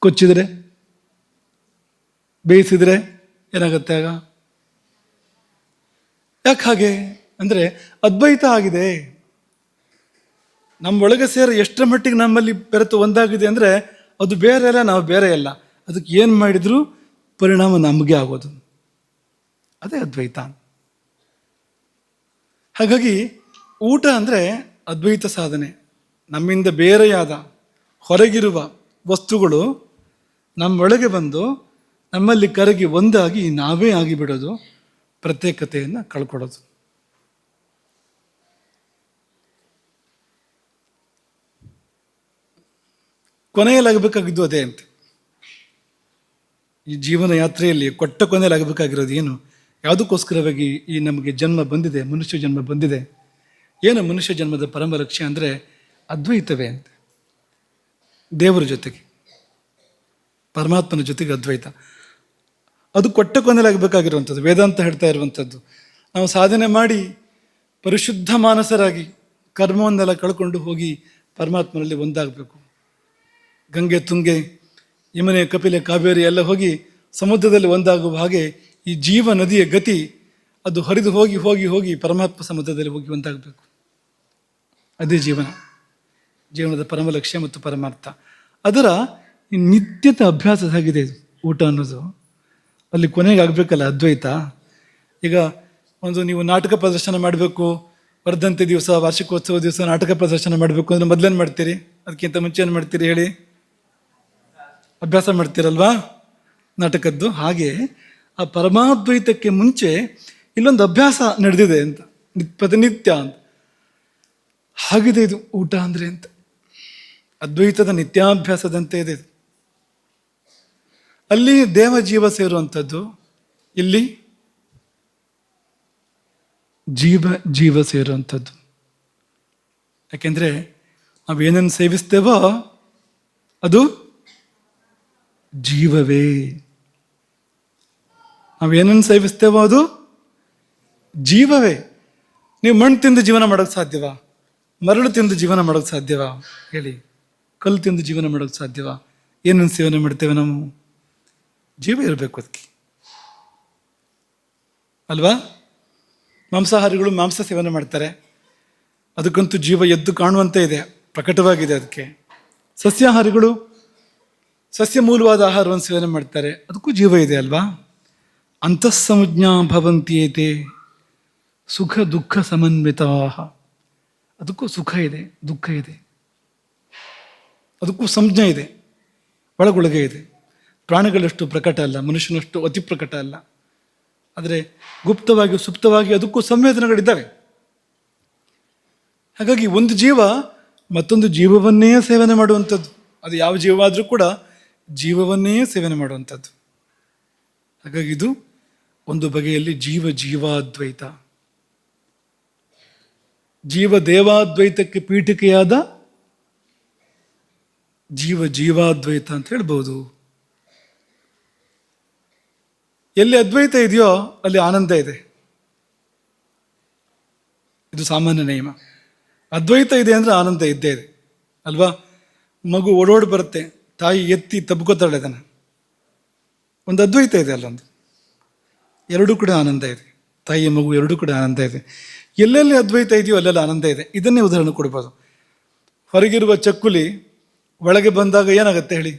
ಕೊಚ್ಚಿದರೆ, ಬೇಯಿಸಿದರೆ ಏನಾಗುತ್ತೆ ಆಗ? ಯಾಕೆ ಹಾಗೆ ಅಂದರೆ ಅದ್ವೈತ ಆಗಿದೆ. ನಮ್ಮೊಳಗೆ ಸೇರಿ ಎಷ್ಟರ ಮಟ್ಟಿಗೆ ನಮ್ಮಲ್ಲಿ ಬೆರೆತು ಒಂದಾಗಿದೆ ಅಂದರೆ ಅದು ಬೇರೆ ಅಲ್ಲ, ನಾವು ಬೇರೆ ಅಲ್ಲ. ಅದಕ್ಕೆ ಏನು ಮಾಡಿದರೂ ಪರಿಣಾಮ ನಮಗೆ ಆಗೋದು, ಅದೇ ಅದ್ವೈತ. ಹಾಗಾಗಿ ಊಟ ಅಂದರೆ ಅದ್ವೈತ ಸಾಧನೆ. ನಮ್ಮಿಂದ ಬೇರೆಯಾದ ಹೊರಗಿರುವ ವಸ್ತುಗಳು ನಮ್ಮೊಳಗೆ ಬಂದು ನಮ್ಮಲ್ಲಿ ಕರಗಿ ಒಂದಾಗಿ ನಾವೇ ಆಗಿಬಿಡೋದು, ಪ್ರತ್ಯೇಕತೆಯನ್ನು ಕಳ್ಕೊಳ್ಳೋದು. ಕೊನೆಯಲ್ಲಾಗಬೇಕಾಗಿದ್ದು ಅದೇ ಅಂತ. ಈ ಜೀವನ ಯಾತ್ರೆಯಲ್ಲಿ ಕೊಟ್ಟ ಕೊನೆಯಲ್ಲಾಗಬೇಕಾಗಿರೋದು ಏನು? ಯಾವುದಕ್ಕೋಸ್ಕರವಾಗಿ ಈ ನಮಗೆ ಜನ್ಮ ಬಂದಿದೆ, ಮನುಷ್ಯ ಜನ್ಮ ಬಂದಿದೆ? ಏನು ಮನುಷ್ಯ ಜನ್ಮದ ಪರಮ ಲಕ್ಷ್ಯ ಅಂದರೆ ಅದ್ವೈತವೇ ಅಂತ. ದೇವರ ಜೊತೆಗೆ, ಪರಮಾತ್ಮನ ಜೊತೆಗೆ ಅದ್ವೈತ. ಅದು ಕೊಟ್ಟ ಕೊನೆಯಲ್ಲಾಗಬೇಕಾಗಿರುವಂಥದ್ದು. ವೇದಾಂತ ಹೇಳ್ತಾ ಇರುವಂಥದ್ದು ನಾವು ಸಾಧನೆ ಮಾಡಿ ಪರಿಶುದ್ಧ ಮಾನಸರಾಗಿ ಕರ್ಮವನ್ನೆಲ್ಲ ಕಳ್ಕೊಂಡು ಹೋಗಿ ಪರಮಾತ್ಮನಲ್ಲಿ ಒಂದಾಗಬೇಕು. ಗಂಗೆ, ತುಂಗೆ, ಯಮುನೆ, ಕಪಿಲೆ, ಕಾವೇರಿ ಎಲ್ಲ ಹೋಗಿ ಸಮುದ್ರದಲ್ಲಿ ಒಂದಾಗುವ ಹಾಗೆ ಈ ಜೀವ ನದಿಯ ಗತಿ ಅದು ಹರಿದು ಹೋಗಿ ಹೋಗಿ ಹೋಗಿ ಪರಮಾತ್ಮ ಸಮುದ್ರದಲ್ಲಿ ಹೋಗಿ ಒಂದಾಗಬೇಕು. ಅದೇ ಜೀವನದ ಪರಮ ಲಕ್ಷ್ಯ ಮತ್ತು ಪರಮಾರ್ಥ. ಅದರ ಈ ನಿತ್ಯದ ಅಭ್ಯಾಸದಾಗಿದೆ ಊಟ ಅನ್ನೋದು. ಅಲ್ಲಿ ಕೊನೆಗೆ ಆಗಬೇಕಲ್ಲ ಅದ್ವೈತ. ಈಗ ನೀವು ನಾಟಕ ಪ್ರದರ್ಶನ ಮಾಡಬೇಕು, ವರ್ಧಂತಿ ದಿವಸ, ವಾರ್ಷಿಕೋತ್ಸವ ದಿವಸ ನಾಟಕ ಪ್ರದರ್ಶನ ಮಾಡಬೇಕು ಅಂದರೆ ಮೊದಲೇನು ಮಾಡ್ತೀರಿ? ಅದಕ್ಕಿಂತ ಮುಂಚೆ ಏನು ಮಾಡ್ತೀರಿ ಹೇಳಿ? ಅಭ್ಯಾಸ ಮಾಡ್ತೀರಲ್ವಾ ನಾಟಕದ್ದು. ಹಾಗೆ ಆ ಪರಮಾದ್ವೈತಕ್ಕೆ ಮುಂಚೆ ಇಲ್ಲೊಂದು ಅಭ್ಯಾಸ ನಡೆದಿದೆ ಅಂತ, ಪ್ರತಿನಿತ್ಯ ಅಂತ. ಹಾಗಿದೆ ಇದು ಊಟ ಅಂದರೆ ಅಂತ. ಅದ್ವೈತದ ನಿತ್ಯಾಭ್ಯಾಸದಂತೆ ಇದೆ. ಅಲ್ಲಿ ದೇವ ಜೀವ ಸೇರುವಂಥದ್ದು, ಇಲ್ಲಿ ಜೀವ ಸೇರುವಂಥದ್ದು. ಯಾಕೆಂದರೆ ನಾವೇನನ್ನು ಸೇವಿಸ್ತೇವೋ ಅದು ಜೀವವೇ. ನಾವೇನನ್ನು ಸೇವಿಸ್ತೇವೋ ಅದು ಜೀವವೇ. ನೀವು ಮಣ್ಣು ತಿಂದು ಜೀವನ ಮಾಡೋಕ್ಕೆ ಸಾಧ್ಯವಾ? ಮರಳು ತಿಂದು ಜೀವನ ಮಾಡೋಕ್ಕೆ ಸಾಧ್ಯವಾ ಹೇಳಿ? ಕಲ್ಲು ತಿಂದು ಜೀವನ ಮಾಡೋಕ್ಕೆ ಸಾಧ್ಯವಾ? ಏನನ್ನು ಸೇವನೆ ಮಾಡ್ತೇವೆ ನಾವು? ಜೀವ ಇರಬೇಕು ಅದಕ್ಕೆ ಅಲ್ವಾ? ಮಾಂಸಾಹಾರಿಗಳು ಮಾಂಸ ಸೇವನೆ ಮಾಡ್ತಾರೆ, ಅದಕ್ಕಂತೂ ಜೀವ ಎದ್ದು ಕಾಣುವಂತೆ ಇದೆ, ಪ್ರಕಟವಾಗಿದೆ ಅದಕ್ಕೆ. ಸಸ್ಯಾಹಾರಿಗಳು ಸಸ್ಯ ಮೂಲವಾದ ಆಹಾರವನ್ನು ಸೇವನೆ ಮಾಡ್ತಾರೆ, ಅದಕ್ಕೂ ಜೀವ ಇದೆ ಅಲ್ವಾ? ಅಂತಃಸಂಜ್ಞಾ ಭವಂತಿಯೇತೆ ಸುಖ ದುಃಖ ಸಮನ್ವಿತಾ. ಅದಕ್ಕೂ ಸುಖ ಇದೆ, ದುಃಖ ಇದೆ, ಅದಕ್ಕೂ ಸಂಜ್ಞೆ ಇದೆ, ಒಳಗೊಳಗೆ ಇದೆ. ಪ್ರಾಣಿಗಳಷ್ಟು ಪ್ರಕಟ ಅಲ್ಲ, ಮನುಷ್ಯನಷ್ಟು ಅತಿ ಪ್ರಕಟ ಅಲ್ಲ. ಆದರೆ ಗುಪ್ತವಾಗಿ ಸುಪ್ತವಾಗಿ ಅದಕ್ಕೂ ಸಂವೇದನೆಗಳಿದ್ದಾವೆ. ಹಾಗಾಗಿ ಒಂದು ಜೀವ ಮತ್ತೊಂದು ಜೀವವನ್ನೇ ಸೇವನೆ ಮಾಡುವಂಥದ್ದು. ಅದು ಯಾವ ಜೀವವಾದರೂ ಕೂಡ ಜೀವವನ್ನೇ ಸೇವನೆ ಮಾಡುವಂಥದ್ದು. ಹಾಗಾಗಿ ಇದು ಒಂದು ಬಗೆಯಲ್ಲಿ ಜೀವಾದ್ವೈತ. ದೇವಾದ್ವೈತಕ್ಕೆ ಪೀಠಿಕೆಯಾದ ಜೀವಾದ್ವೈತ ಅಂತ ಹೇಳ್ಬೋದು. ಎಲ್ಲಿ ಅದ್ವೈತ ಇದೆಯೋ ಅಲ್ಲಿ ಆನಂದ ಇದೆ. ಇದು ಸಾಮಾನ್ಯ ನಿಯಮ. ಅದ್ವೈತ ಇದೆ ಅಂದರೆ ಆನಂದ ಇದ್ದೇ ಇದೆ ಅಲ್ವಾ? ಮಗು ಓಡೋಡಿ ಬರುತ್ತೆ, ತಾಯಿ ಎತ್ತಿ ತಬ್ಕೋತಾಳೆ ಅದನ್ನು. ಒಂದು ಅದ್ವೈತ ಇದೆ ಅಲ್ಲೊಂದು. ಎರಡೂ ಕೂಡ ಆನಂದ ಇದೆ, ತಾಯಿಯ ಮಗು ಎರಡೂ ಕೂಡ ಆನಂದ ಇದೆ. ಎಲ್ಲೆಲ್ಲಿ ಅದ್ವೈತ ಇದೆಯೋ ಅಲ್ಲೆಲ್ಲ ಆನಂದ ಇದೆ. ಇದನ್ನೇ ಉದಾಹರಣೆ ಕೊಡ್ಬೋದು. ಹೊರಗಿರುವ ಚಕ್ಕುಲಿ ಒಳಗೆ ಬಂದಾಗ ಏನಾಗತ್ತೆ ಹೇಳಿ?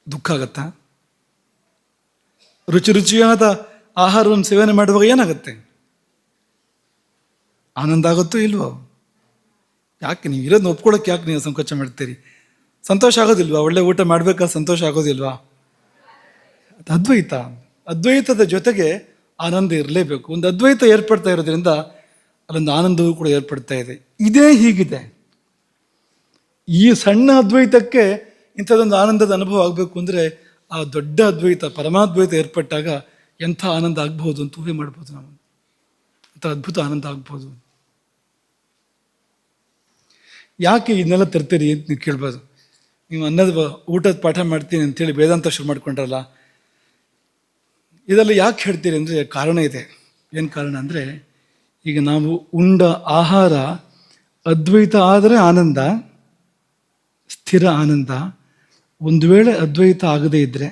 ದುಃಖ ಆಗತ್ತಾ? ರುಚಿಯಾದ ಆಹಾರವನ್ನು ಸೇವನೆ ಮಾಡುವಾಗ ಏನಾಗುತ್ತೆ? ಆನಂದ ಆಗುತ್ತೋ ಇಲ್ವೋ? ಯಾಕೆ ನೀವು ಇರೋದನ್ನ ಒಪ್ಕೊಳ್ಳೋಕೆ ಯಾಕೆ ನೀವು ಸಂಕೋಚ ಮಾಡ್ತೀರಿ? ಸಂತೋಷ ಆಗೋದಿಲ್ವಾ? ಒಳ್ಳೆ ಊಟ ಮಾಡಬೇಕಾದ ಸಂತೋಷ ಆಗೋದಿಲ್ವಾ? ಅದು ಅದ್ವೈತದ ಜೊತೆಗೆ ಆನಂದ ಇರಲೇಬೇಕು. ಒಂದು ಅದ್ವೈತ ಏರ್ಪಡ್ತಾ ಇರೋದ್ರಿಂದ ಅಲ್ಲೊಂದು ಆನಂದವೂ ಕೂಡ ಏರ್ಪಡ್ತಾ ಇದೆ. ಇದೇ ಹೀಗಿದೆ. ಈ ಸಣ್ಣ ಅದ್ವೈತಕ್ಕೆ ಇಂಥದ್ದೊಂದು ಆನಂದದ ಅನುಭವ ಆಗಬೇಕು ಅಂದರೆ ಆ ದೊಡ್ಡ ಅದ್ವೈತ ಪರಮಾದ್ವೈತ ಏರ್ಪಟ್ಟಾಗ ಎಂಥ ಆನಂದ ಆಗ್ಬೋದು ಅಂತ ಊಹೆ ಮಾಡ್ಬೋದು ನಾವು. ಅಂಥ ಅದ್ಭುತ ಆನಂದ ಆಗ್ಬೋದು. ಯಾಕೆ ಇದನ್ನೆಲ್ಲ ತರ್ತೀರಿ ಅಂತ ನೀವು ಕೇಳ್ಬೋದು. ನೀವು ಊಟದ ಪಾಠ ಮಾಡ್ತೀನಿ ಅಂತೇಳಿ ವೇದಾಂತ ಶುರು ಮಾಡ್ಕೊಂಡ್ರಲ್ಲ, ಇದೆಲ್ಲ ಯಾಕೆ ಹೇಳ್ತೀರಿ ಅಂದರೆ ಕಾರಣ ಇದೆ. ಏನು ಕಾರಣ ಅಂದರೆ, ಈಗ ನಾವು ಉಂಡ ಆಹಾರ ಅದ್ವೈತ ಆದರೆ ಆನಂದ, ಸ್ಥಿರ ಆನಂದ. ಒಂದು ವೇಳೆ ಅದ್ವೈತ ಆಗದೇ ಇದ್ದರೆ,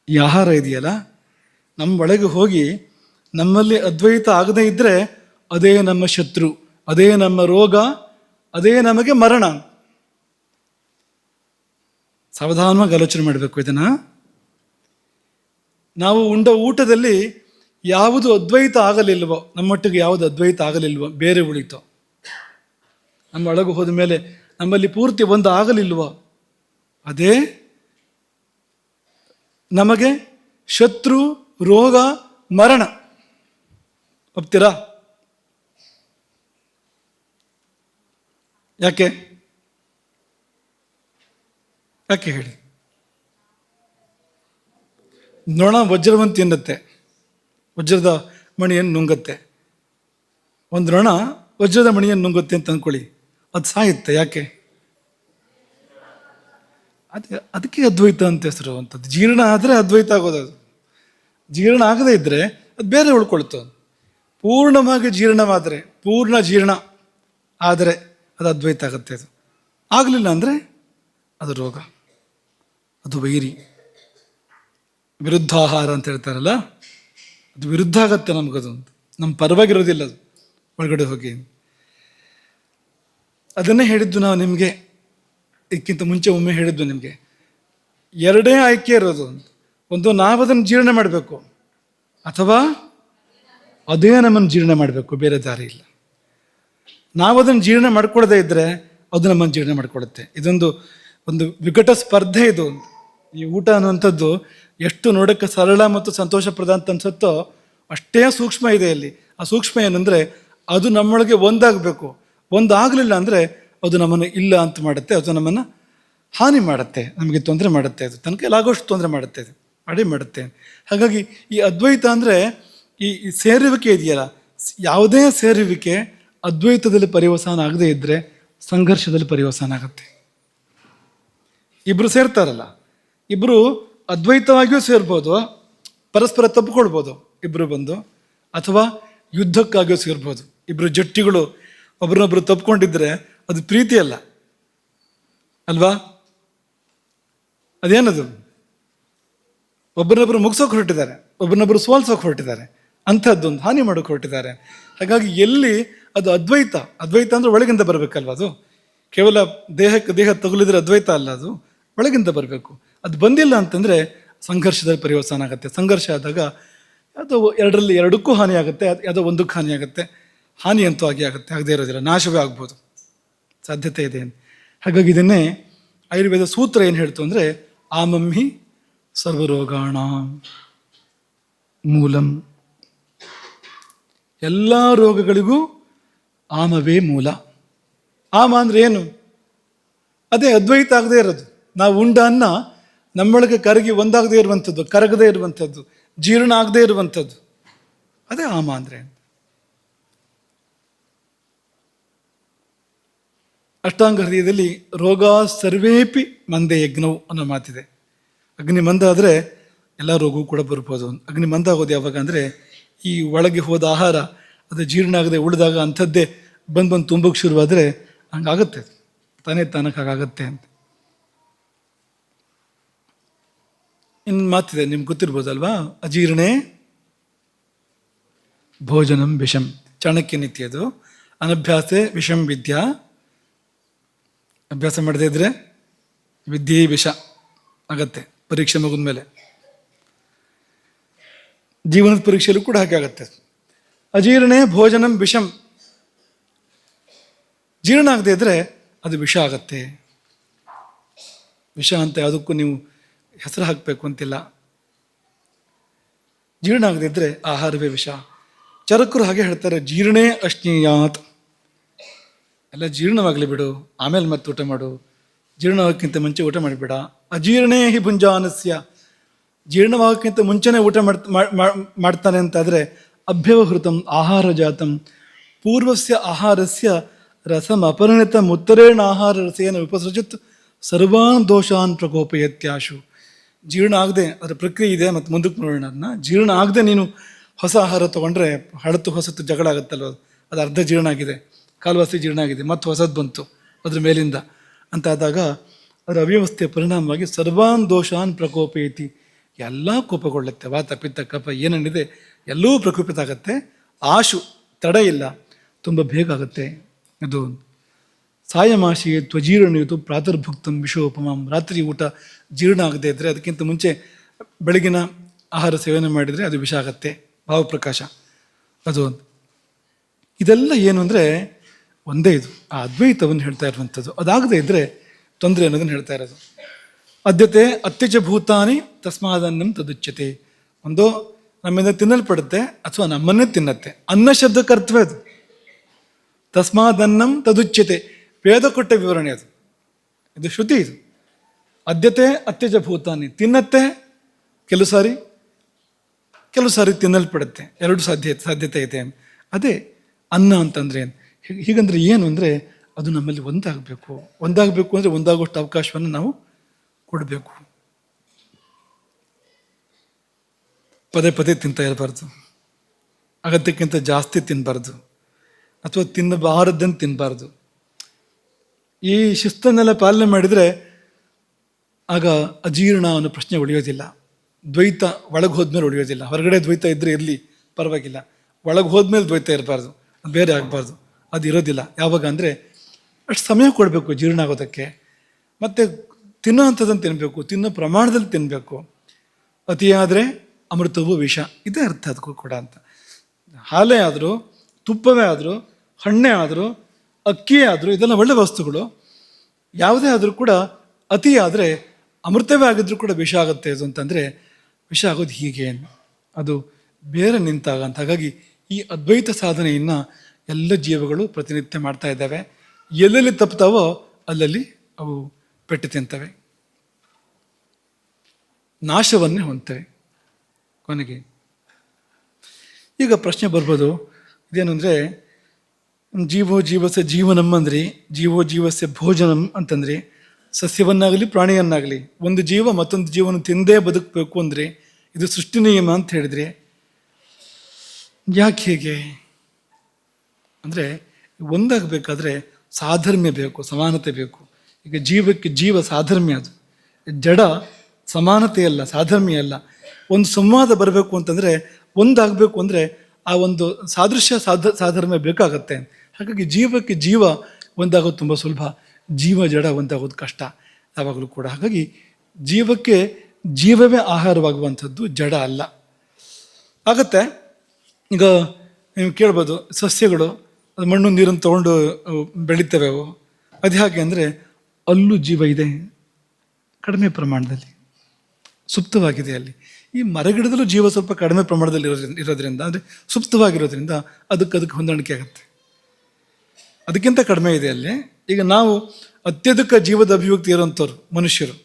ಈ ಆಹಾರ ಇದೆಯಲ್ಲ ನಮ್ಮ ಒಳಗೆ ಹೋಗಿ ನಮ್ಮಲ್ಲಿ ಅದ್ವೈತ ಆಗದೇ ಇದ್ದರೆ ಅದೇ ನಮ್ಮ ಶತ್ರು, ಅದೇ ನಮ್ಮ ರೋಗ, ಅದೇ ನಮಗೆ ಮರಣ. ಸಾವಧಾನವಾಗಿ ಆಲೋಚನೆ ಮಾಡಬೇಕು ಇದನ್ನು. ನಾವು ಉಂಡ ಊಟದಲ್ಲಿ ಯಾವುದು ಅದ್ವೈತ ಆಗಲಿಲ್ವೋ, ನಮ್ಮೊಟ್ಟಿಗೆ ಯಾವುದು ಅದ್ವೈತ ಆಗಲಿಲ್ವೋ, ಬೇರೆ ಉಳಿತೋ, ನಮ್ಮ ಒಳಗೆ ಹೋದ ಮೇಲೆ ನಮ್ಮಲ್ಲಿ ಪೂರ್ತಿ ಒಂದು ಆಗಲಿಲ್ವೋ, ಅದೇ ನಮಗೆ ಶತ್ರು, ರೋಗ, ಮರಣ. ಒಪ್ತೀರಾ? ಯಾಕೆ? ಯಾಕೆ ಹೇಳಿ? ನೊಣ ವಜ್ರವನ್ನು ತಿನ್ನುತ್ತೆ, ವಜ್ರದ ಮಣಿಯನ್ನು ನುಂಗತ್ತೆ. ಒಂದು ನೊಣ ವಜ್ರದ ಮಣಿಯನ್ನು ನುಂಗುತ್ತೆ ಅಂತ ಅಂದ್ಕೊಳ್ಳಿ, ಅದು ಸಾಯುತ್ತೆ. ಯಾಕೆ? ಅದಕ್ಕೆ ಅದ್ವೈತ ಅಂತ ಹೆಸರು ಅಂಥದ್ದು. ಜೀರ್ಣ ಆದರೆ ಅದ್ವೈತ ಆಗೋದು. ಅದು ಜೀರ್ಣ ಆಗದೇ ಇದ್ದರೆ ಅದು ಬೇರೆ ಉಳ್ಕೊಳ್ತು. ಪೂರ್ಣವಾಗಿ ಜೀರ್ಣವಾದರೆ, ಪೂರ್ಣ ಜೀರ್ಣ ಆದರೆ ಅದು ಅದ್ವೈತ ಆಗುತ್ತೆ. ಅದು ಆಗಲಿಲ್ಲ ಅಂದರೆ ಅದು ರೋಗ, ಅದು ವೈರಿ, ವಿರುದ್ಧಾಹಾರ ಅಂತ ಹೇಳ್ತಾರಲ್ಲ, ಅದು ವಿರುದ್ಧ ಆಗತ್ತೆ ನಮಗದು. ನಮ್ಮ ಪರವಾಗಿರೋದಿಲ್ಲ ಅದು ಒಳಗಡೆ ಹೋಗಿ. ಅದನ್ನೇ ಹೇಳಿದ್ದು ನಾವು ನಿಮಗೆ, ಇದಕ್ಕಿಂತ ಮುಂಚೆ ಒಮ್ಮೆ ಹೇಳಿದ್ದು ನಿಮಗೆ. ಎರಡೇ ಆಯ್ಕೆ ಇರೋದು. ಒಂದು, ನಾವದನ್ನು ಜೀರ್ಣ ಮಾಡಬೇಕು, ಅಥವಾ ಅದೇ ನಮ್ಮನ್ನು ಜೀರ್ಣ ಮಾಡಬೇಕು, ಬೇರೆ ದಾರಿ ಇಲ್ಲ. ನಾವದನ್ನು ಜೀರ್ಣ ಮಾಡ್ಕೊಳ್ಳದೆ ಇದ್ದರೆ ಅದು ನಮ್ಮನ್ನು ಜೀರ್ಣ ಮಾಡ್ಕೊಳ್ಳುತ್ತೆ. ಒಂದು ವಿಕಟ ಸ್ಪರ್ಧೆ ಇದು. ಈ ಊಟ ಅನ್ನುವಂಥದ್ದು ಎಷ್ಟು ನೋಡೋಕ್ಕೆ ಸರಳ ಮತ್ತು ಸಂತೋಷಪ್ರದ ಅಂತ ಅನ್ಸುತ್ತೋ ಅಷ್ಟೇ ಸೂಕ್ಷ್ಮ ಇದೆ ಅಲ್ಲಿ. ಆ ಸೂಕ್ಷ್ಮ ಏನಂದರೆ ಅದು ನಮ್ಮೊಳಗೆ ಒಂದಾಗಬೇಕು. ಒಂದಾಗಲಿಲ್ಲ ಅಂದರೆ ಅದು ನಮ್ಮನ್ನು ಇಲ್ಲ ಅಂತ ಮಾಡುತ್ತೆ, ಅದು ನಮ್ಮನ್ನು ಹಾನಿ ಮಾಡುತ್ತೆ, ನಮಗೆ ತೊಂದರೆ ಮಾಡುತ್ತೆ. ಅದು ತನಕ ಎಲ್ಲಾಗೋಷ್ಟು ತೊಂದರೆ ಮಾಡುತ್ತೆ, ಅದು ಮಾಡೇ ಮಾಡುತ್ತೆ. ಹಾಗಾಗಿ ಈ ಅದ್ವೈತ ಅಂದರೆ ಈ ಸೇರುವಿಕೆ ಇದೆಯಲ್ಲ, ಯಾವುದೇ ಸೇರುವಿಕೆ ಅದ್ವೈತದಲ್ಲಿ ಪರ್ಯವಸಾನ ಆಗದೇ ಇದ್ದರೆ ಸಂಘರ್ಷದಲ್ಲಿ ಪರ್ಯವಸಾನ ಆಗುತ್ತೆ. ಇಬ್ಬರು ಸೇರ್ತಾರಲ್ಲ, ಇಬ್ಬರು ಅದ್ವೈತವಾಗಿಯೂ ಸೇರ್ಬೋದು, ಪರಸ್ಪರ ತಪ್ಪಿಕೊಳ್ಬೋದು ಇಬ್ಬರು ಬಂದು, ಅಥವಾ ಯುದ್ಧಕ್ಕಾಗಿಯೂ ಸೇರ್ಬೋದು. ಇಬ್ಬರು ಜಟ್ಟಿಗಳು ಒಬ್ರನ್ನೊಬ್ರು ತಪ್ಪಿಕೊಂಡಿದ್ರೆ ಅದು ಪ್ರೀತಿ ಅಲ್ಲ ಅಲ್ವಾ? ಅದೇನದು? ಒಬ್ಬರನ್ನೊಬ್ಬರು ಮುಗಿಸೋಕೆ ಹೊರಟಿದ್ದಾರೆ, ಒಬ್ಬರನ್ನೊಬ್ಬರು ಸೋಲ್ಸೋಕೆ ಹೊರಟಿದ್ದಾರೆ, ಅಂಥದ್ದೊಂದು ಹಾನಿ ಮಾಡೋಕೆ ಹೊರಟಿದ್ದಾರೆ. ಹಾಗಾಗಿ ಎಲ್ಲಿ ಅದು ಅದ್ವೈತ, ಅದ್ವೈತ ಅಂದರೆ ಒಳಗಿಂದ ಬರಬೇಕಲ್ವ? ಅದು ಕೇವಲ ದೇಹಕ್ಕೆ ದೇಹ ತಗುಲಿದ್ರೆ ಅದ್ವೈತ ಅಲ್ಲ, ಅದು ಒಳಗಿಂದ ಬರಬೇಕು. ಅದು ಬಂದಿಲ್ಲ ಅಂತಂದರೆ ಸಂಘರ್ಷದಲ್ಲಿ ಪರ್ಯವಸಾನ ಆಗುತ್ತೆ. ಸಂಘರ್ಷ ಆದಾಗ ಅದು ಎರಡರಲ್ಲಿ ಎರಡಕ್ಕೂ ಹಾನಿ ಆಗುತ್ತೆ, ಯಾವುದೋ ಒಂದಕ್ಕೆ ಹಾನಿ ಆಗುತ್ತೆ. ಹಾನಿ ಅಂತೂ ಆಗಿ ಆಗುತ್ತೆ, ಆಗದೇ ಇರೋದಿಲ್ಲ, ನಾಶವೇ ಆಗ್ಬೋದು, ಸಾಧ್ಯತೆ ಇದೆ. ಹಾಗಾಗಿ ಇದನ್ನೇ ಆಯುರ್ವೇದ ಸೂತ್ರ ಏನು ಹೇಳ್ತು ಅಂದರೆ, ಆಮಂಹಿ ಸರ್ವರೋಗಾಣ ಮೂಲಂ. ಎಲ್ಲ ರೋಗಗಳಿಗೂ ಆಮವೇ ಮೂಲ. ಆಮ ಅಂದರೆ ಏನು? ಅದೇ ಅದ್ವೈತ ಆಗದೇ ಇರೋದು. ನಾವು ಉಂಡ ಅನ್ನ ನಮ್ಮೊಳಗೆ ಕರಗಿ ಒಂದಾಗದೇ ಇರುವಂಥದ್ದು, ಕರಗದೇ ಇರುವಂಥದ್ದು, ಜೀರ್ಣ ಆಗದೇ ಇರುವಂಥದ್ದು, ಅದೇ ಆಮ ಅಂದರೆ. ಅಷ್ಟಾಂಗ ಹೃದಯದಲ್ಲಿ ರೋಗ ಸರ್ವೇಪಿ ಮಂದೆ ಯಜ್ಞವು ಅನ್ನೋ ಮಾತಿದೆ. ಅಗ್ನಿ ಮಂದ ಆದರೆ ಎಲ್ಲ ರೋಗವೂ ಕೂಡ ಬರ್ಬೋದು. ಅಗ್ನಿ ಮಂದ ಆಗೋದು ಯಾವಾಗ ಅಂದರೆ, ಈ ಒಳಗೆ ಹೋದ ಆಹಾರ ಅದು ಜೀರ್ಣ ಆಗದೆ ಉಳಿದಾಗ ಅಂಥದ್ದೇ ಬಂದು ತುಂಬಕ್ಕೆ ಶುರುವಾದರೆ ಹಂಗಾಗುತ್ತೆ, ತಾನೇ ತಾನಕ್ಕೆ ಹಾಗಾಗತ್ತೆ ಅಂತ. ಇನ್ನು ಮಾತಿದೆ, ನಿಮ್ಗೆ ಗೊತ್ತಿರ್ಬೋದಲ್ವಾ, ಅಜೀರ್ಣೇ ಭೋಜನಂ ವಿಷಂ, ಚಾಣಕ್ಯ ನೀತಿ ಅದು. ಅನಭ್ಯಾಸೆ ವಿಷಂ ವಿದ್ಯಾ, ಅಭ್ಯಾಸ ಮಾಡದೇ ಇದ್ರೆ ವಿದ್ಯೆ ವಿಷ ಆಗತ್ತೆ. ಪರೀಕ್ಷೆ ಮುಗಿದ ಮೇಲೆ, ಜೀವನದ ಪರೀಕ್ಷೆಯಲ್ಲೂ ಕೂಡ ಹಾಗೆ ಆಗತ್ತೆ. ಅಜೀರ್ಣೇ ಭೋಜನಂ ವಿಷಂ, ಜೀರ್ಣ ಆಗದೆ ಇದ್ರೆ ಅದು ವಿಷ ಆಗತ್ತೆ. ವಿಷ ಅಂತ ಯಾವುದಕ್ಕೂ ನೀವು ಹೆಸರು ಹಾಕಬೇಕು ಅಂತಿಲ್ಲ. ಜೀರ್ಣ ಆಗದೆ ಇದ್ರೆ ಆಹಾರವೇ ವಿಷ. ಚರಕರು ಹಾಗೆ ಹೇಳ್ತಾರೆ, ಜೀರ್ಣೇ ಅಶ್ನೀಯಾತ್, ಎಲ್ಲ ಜೀರ್ಣವಾಗಲಿ ಬಿಡು, ಆಮೇಲೆ ಮತ್ತೆ ಊಟ ಮಾಡು, ಜೀರ್ಣವಾಗಕ್ಕಿಂತ ಮುಂಚೆ ಊಟ ಮಾಡಿಬಿಡ. ಅಜೀರ್ಣೇ ಹಿ ಭುಂಜಾನಸ್ಯ, ಜೀರ್ಣವಾಗಕ್ಕಿಂತ ಮುಂಚೆನೇ ಊಟ ಮಾಡ್ತಾನೆ ಅಂತಾದರೆ ಅಭ್ಯವಹೃತಂ ಆಹಾರ ಜಾತಂ ಪೂರ್ವಸ್ಯ ಆಹಾರಸ್ಯ ರಸಂ ಅಪರಿಣಿತಂ ಉತ್ತರೇಣ ಆಹಾರ ರಸೇನ ವಿಪಸೃಜತ್ ಸರ್ವಾನ್ ದೋಷಾನ್ ಪ್ರಕೋಪಯತ್ಯಾಶು. ಜೀರ್ಣ ಆಗದೆ ಅದರ ಪ್ರಕ್ರಿಯೆ ಇದೆ, ಮತ್ತು ಮುಂದಕ್ಕೆ ನೋಡೋಣ ಅದನ್ನ. ಜೀರ್ಣ ಆಗದೆ ನೀನು ಹೊಸ ಆಹಾರ ತೊಗೊಂಡ್ರೆ ಹಳತು ಹೊಸತು ಜಗಳ ಆಗುತ್ತಲ್ವ, ಅದು ಅರ್ಧ ಜೀರ್ಣ ಆಗಿದೆ, ಕಾಲ್ವಾಸಿ ಜೀರ್ಣ ಆಗಿದೆ, ಮತ್ತು ಹೊಸದು ಬಂತು ಅದ್ರ ಮೇಲಿಂದ ಅಂತ ಆದಾಗ ಅದರ ಅವ್ಯವಸ್ಥೆಯ ಪರಿಣಾಮವಾಗಿ ಸರ್ವಾನ್ ದೋಷಾನ್ ಪ್ರಕೋಪಯತಿ, ಎಲ್ಲ ಕೋಪಗೊಳ್ಳುತ್ತೆ. ವಾತ ಪಿತ್ತ ಕಫ ಏನೇನಿದೆ ಎಲ್ಲವೂ ಪ್ರಕೋಪಿತ ಆಗುತ್ತೆ. ಆಶು ತಡ ಇಲ್ಲ, ತುಂಬ ಬೇಗ ಆಗುತ್ತೆ. ಅದು ಸಾಯಮಾಶಿ ತ್ವಜೀರ್ಣಿಯುತು ಪ್ರಾತರ್ಭುಕ್ತಂ ವಿಷೋಪಮಾಂ, ರಾತ್ರಿ ಊಟ ಜೀರ್ಣ ಆಗದೆ ಇದ್ದರೆ, ಅದಕ್ಕಿಂತ ಮುಂಚೆ ಬೆಳಗಿನ ಆಹಾರ ಸೇವನೆ ಮಾಡಿದರೆ ಅದು ವಿಷ ಆಗತ್ತೆ. ಭಾವಪ್ರಕಾಶ ಅದು. ಇದೆಲ್ಲ ಏನು ಅಂದರೆ ಒಂದೇ, ಇದು ಆ ಅದ್ವೈತವನ್ನು ಹೇಳ್ತಾ ಇರುವಂಥದ್ದು. ಅದಾಗದೇ ಇದ್ದರೆ ತೊಂದರೆ ಅನ್ನೋದನ್ನು ಹೇಳ್ತಾ ಇರೋದು. ಅದ್ಯತೆ ಅತ್ಯಜ ಭೂತಾನಿ ತಸ್ಮಾದನ್ನಂ ತದುಚ್ಯತೆ, ಒಂದು ನಮ್ಮಿಂದ ತಿನ್ನಲ್ಪಡುತ್ತೆ ಅಥವಾ ನಮ್ಮನ್ನೇ ತಿನ್ನತ್ತೆ. ಅನ್ನ ಶಬ್ದಕ್ಕೆ ಅರ್ಥವೇ ಅದು. ತಸ್ಮಾದನ್ನಂ ತದುಚ್ಯತೆ ವೇದ ಕೊಟ್ಟ ವಿವರಣೆ ಅದು, ಇದು ಶ್ರುತಿ ಇದು. ಅದ್ಯತೆ ಅತ್ಯಜ ಭೂತಾನಿ, ತಿನ್ನತ್ತೆ ಕೆಲವು ಸಾರಿ ತಿನ್ನಲ್ಪಡುತ್ತೆ, ಎರಡು ಸಾಧ್ಯತೆ ಇದೆ. ಅದೇ ಅನ್ನ ಅಂತಂದ್ರೆ ಏನು? ಹೀಗಂದ್ರೆ ಏನು ಅಂದರೆ ಅದು ನಮ್ಮಲ್ಲಿ ಒಂದಾಗಬೇಕು ಅಂದರೆ ಒಂದಾಗುವಷ್ಟು ಅವಕಾಶವನ್ನು ನಾವು ಕೊಡಬೇಕು. ಪದೇ ಪದೇ ತಿಂತಾ ಇರಬಾರ್ದು, ಅಗತ್ಯಕ್ಕಿಂತ ಜಾಸ್ತಿ ತಿನ್ನಬಾರ್ದು, ಅಥವಾ ತಿನ್ನಬಾರದಂತ ತಿನ್ನಬಾರ್ದು. ಈ ಶಿಸ್ತನ್ನೆಲ್ಲ ಪಾಲನೆ ಮಾಡಿದರೆ ಆಗ ಅಜೀರ್ಣ ಅನ್ನೋ ಪ್ರಶ್ನೆ ಉಳಿಯೋದಿಲ್ಲ. ದ್ವೈತ ಒಳಗೆ ಹೋದ್ಮೇಲೆ ಉಳಿಯೋದಿಲ್ಲ. ಹೊರಗಡೆ ದ್ವೈತ ಇದ್ದರೆ ಇರಲಿ ಪರವಾಗಿಲ್ಲ, ಒಳಗೆ ಹೋದ್ಮೇಲೆ ದ್ವೈತ ಇರಬಾರ್ದು, ಬೇರೆ ಆಗಬಾರ್ದು. ಅದು ಇರೋದಿಲ್ಲ. ಯಾವಾಗ ಅಂದರೆ ಅಷ್ಟು ಸಮಯ ಕೊಡಬೇಕು ಜೀರ್ಣ ಆಗೋದಕ್ಕೆ. ಮತ್ತು ತಿನ್ನೋ ಅಂಥದ್ದನ್ನು ತಿನ್ನಬೇಕು, ತಿನ್ನೋ ಪ್ರಮಾಣದಲ್ಲಿ ತಿನ್ನಬೇಕು. ಅತಿಯಾದರೆ ಅಮೃತವೂ ವಿಷ, ಇದೇ ಅರ್ಥ ಅದಕ್ಕೂ ಕೂಡ ಅಂತ. ಹಾಲೇ ಆದರೂ, ತುಪ್ಪವೇ ಆದರೂ, ಹಣ್ಣೇ ಆದರೂ, ಅಕ್ಕಿಯೇ ಆದರೂ, ಇದೆಲ್ಲ ಒಳ್ಳೆ ವಸ್ತುಗಳು. ಯಾವುದೇ ಆದರೂ ಕೂಡ ಅತಿ ಆದರೆ ಅಮೃತವೇ ಆಗಿದ್ರೂ ಕೂಡ ವಿಷ ಆಗುತ್ತೆ. ಅದು ಅಂತಂದರೆ ವಿಷ ಆಗೋದು ಹೀಗೆ, ಅದು ಬೇರೆ ನಿಂತಾಗ ಅಂತ. ಹಾಗಾಗಿ ಈ ಅದ್ವೈತ ಸಾಧನೆಯನ್ನು ಎಲ್ಲ ಜೀವಗಳು ಪ್ರತಿನಿತ್ಯ ಮಾಡ್ತಾ ಇದ್ದಾವೆ. ಎಲ್ಲೆಲ್ಲಿ ತಪ್ಪುತ್ತಾವೋ ಅಲ್ಲಲ್ಲಿ ಅವು ಪೆಟ್ಟು ತಿಂತವೆ, ನಾಶವನ್ನೇ ಹೊಂದ್ತವೆ ಕೊನೆಗೆ. ಈಗ ಪ್ರಶ್ನೆ ಬರ್ಬೋದು, ಇದೇನು ಅಂದರೆ ಜೀವೋ ಜೀವಸ್ಯ ಜೀವನಂ ಅಂದ್ರಿ, ಜೀವೋ ಜೀವಸ್ಯ ಭೋಜನಂ ಅಂತಂದ್ರಿ. ಸಸ್ಯವನ್ನಾಗಲಿ ಪ್ರಾಣಿಯನ್ನಾಗಲಿ ಒಂದು ಜೀವ ಮತ್ತೊಂದು ಜೀವನ ತಿಂದೇ ಬದುಕಬೇಕು ಅಂದರೆ ಇದು ಸೃಷ್ಟಿ ನಿಯಮ ಅಂತ ಹೇಳಿದ್ರಿ. ಯಾಕೆ ಹೇಗೆ ಅಂದರೆ ಒಂದಾಗಬೇಕಾದ್ರೆ ಸಾಧರ್ಮ್ಯ ಬೇಕು, ಸಮಾನತೆ ಬೇಕು. ಈಗ ಜೀವಕ್ಕೆ ಜೀವ ಸಾಧರ್ಮ್ಯ, ಅದು ಜಡ ಸಮಾನತೆ ಅಲ್ಲ, ಸಾಧರ್ಮ್ಯ ಅಲ್ಲ. ಒಂದು ಸಂವಾದ ಬರಬೇಕು ಅಂತಂದರೆ, ಒಂದಾಗಬೇಕು ಅಂದರೆ ಆ ಒಂದು ಸಾದೃಶ್ಯ ಸಾಧರ್ಮ್ಯ ಬೇಕಾಗತ್ತೆ. ಹಾಗಾಗಿ ಜೀವಕ್ಕೆ ಜೀವ ಒಂದಾಗೋದು ತುಂಬ ಸುಲಭ, ಜೀವ ಜಡ ಒಂದಾಗೋದು ಕಷ್ಟ ಯಾವಾಗಲೂ ಕೂಡ. ಹಾಗಾಗಿ ಜೀವಕ್ಕೆ ಜೀವವೇ ಆಹಾರವಾಗುವಂಥದ್ದು, ಜಡ ಅಲ್ಲ. ಆಗತ್ತೆ. ಈಗ ನೀವು ಕೇಳ್ಬೋದು, ಸಸ್ಯಗಳು ಅದು ಮಣ್ಣು ನೀರನ್ನು ತೊಗೊಂಡು ಬೆಳೀತವೆ ಅವು. ಅದು ಹೇಗೆ ಅಂದರೆ ಅಲ್ಲೂ ಜೀವ ಇದೆ, ಕಡಿಮೆ ಪ್ರಮಾಣದಲ್ಲಿ ಸುಪ್ತವಾಗಿದೆ ಅಲ್ಲಿ. ಈ ಮರಗಿಡದಲ್ಲೂ ಜೀವ ಸ್ವಲ್ಪ ಕಡಿಮೆ ಪ್ರಮಾಣದಲ್ಲಿ ಇರೋದ್ರಿಂದ ಅಂದರೆ ಸುಪ್ತವಾಗಿರೋದ್ರಿಂದ ಅದಕ್ಕೆ ಹೊಂದಾಣಿಕೆ ಆಗುತ್ತೆ, ಅದಕ್ಕಿಂತ ಕಡಿಮೆ ಇದೆ ಅಲ್ಲಿ. ಈಗ ನಾವು ಅತ್ಯಧಿಕ ಜೀವದ ಅಭಿವ್ಯಕ್ತಿ ಇರೋಂಥವ್ರು ಮನುಷ್ಯರು,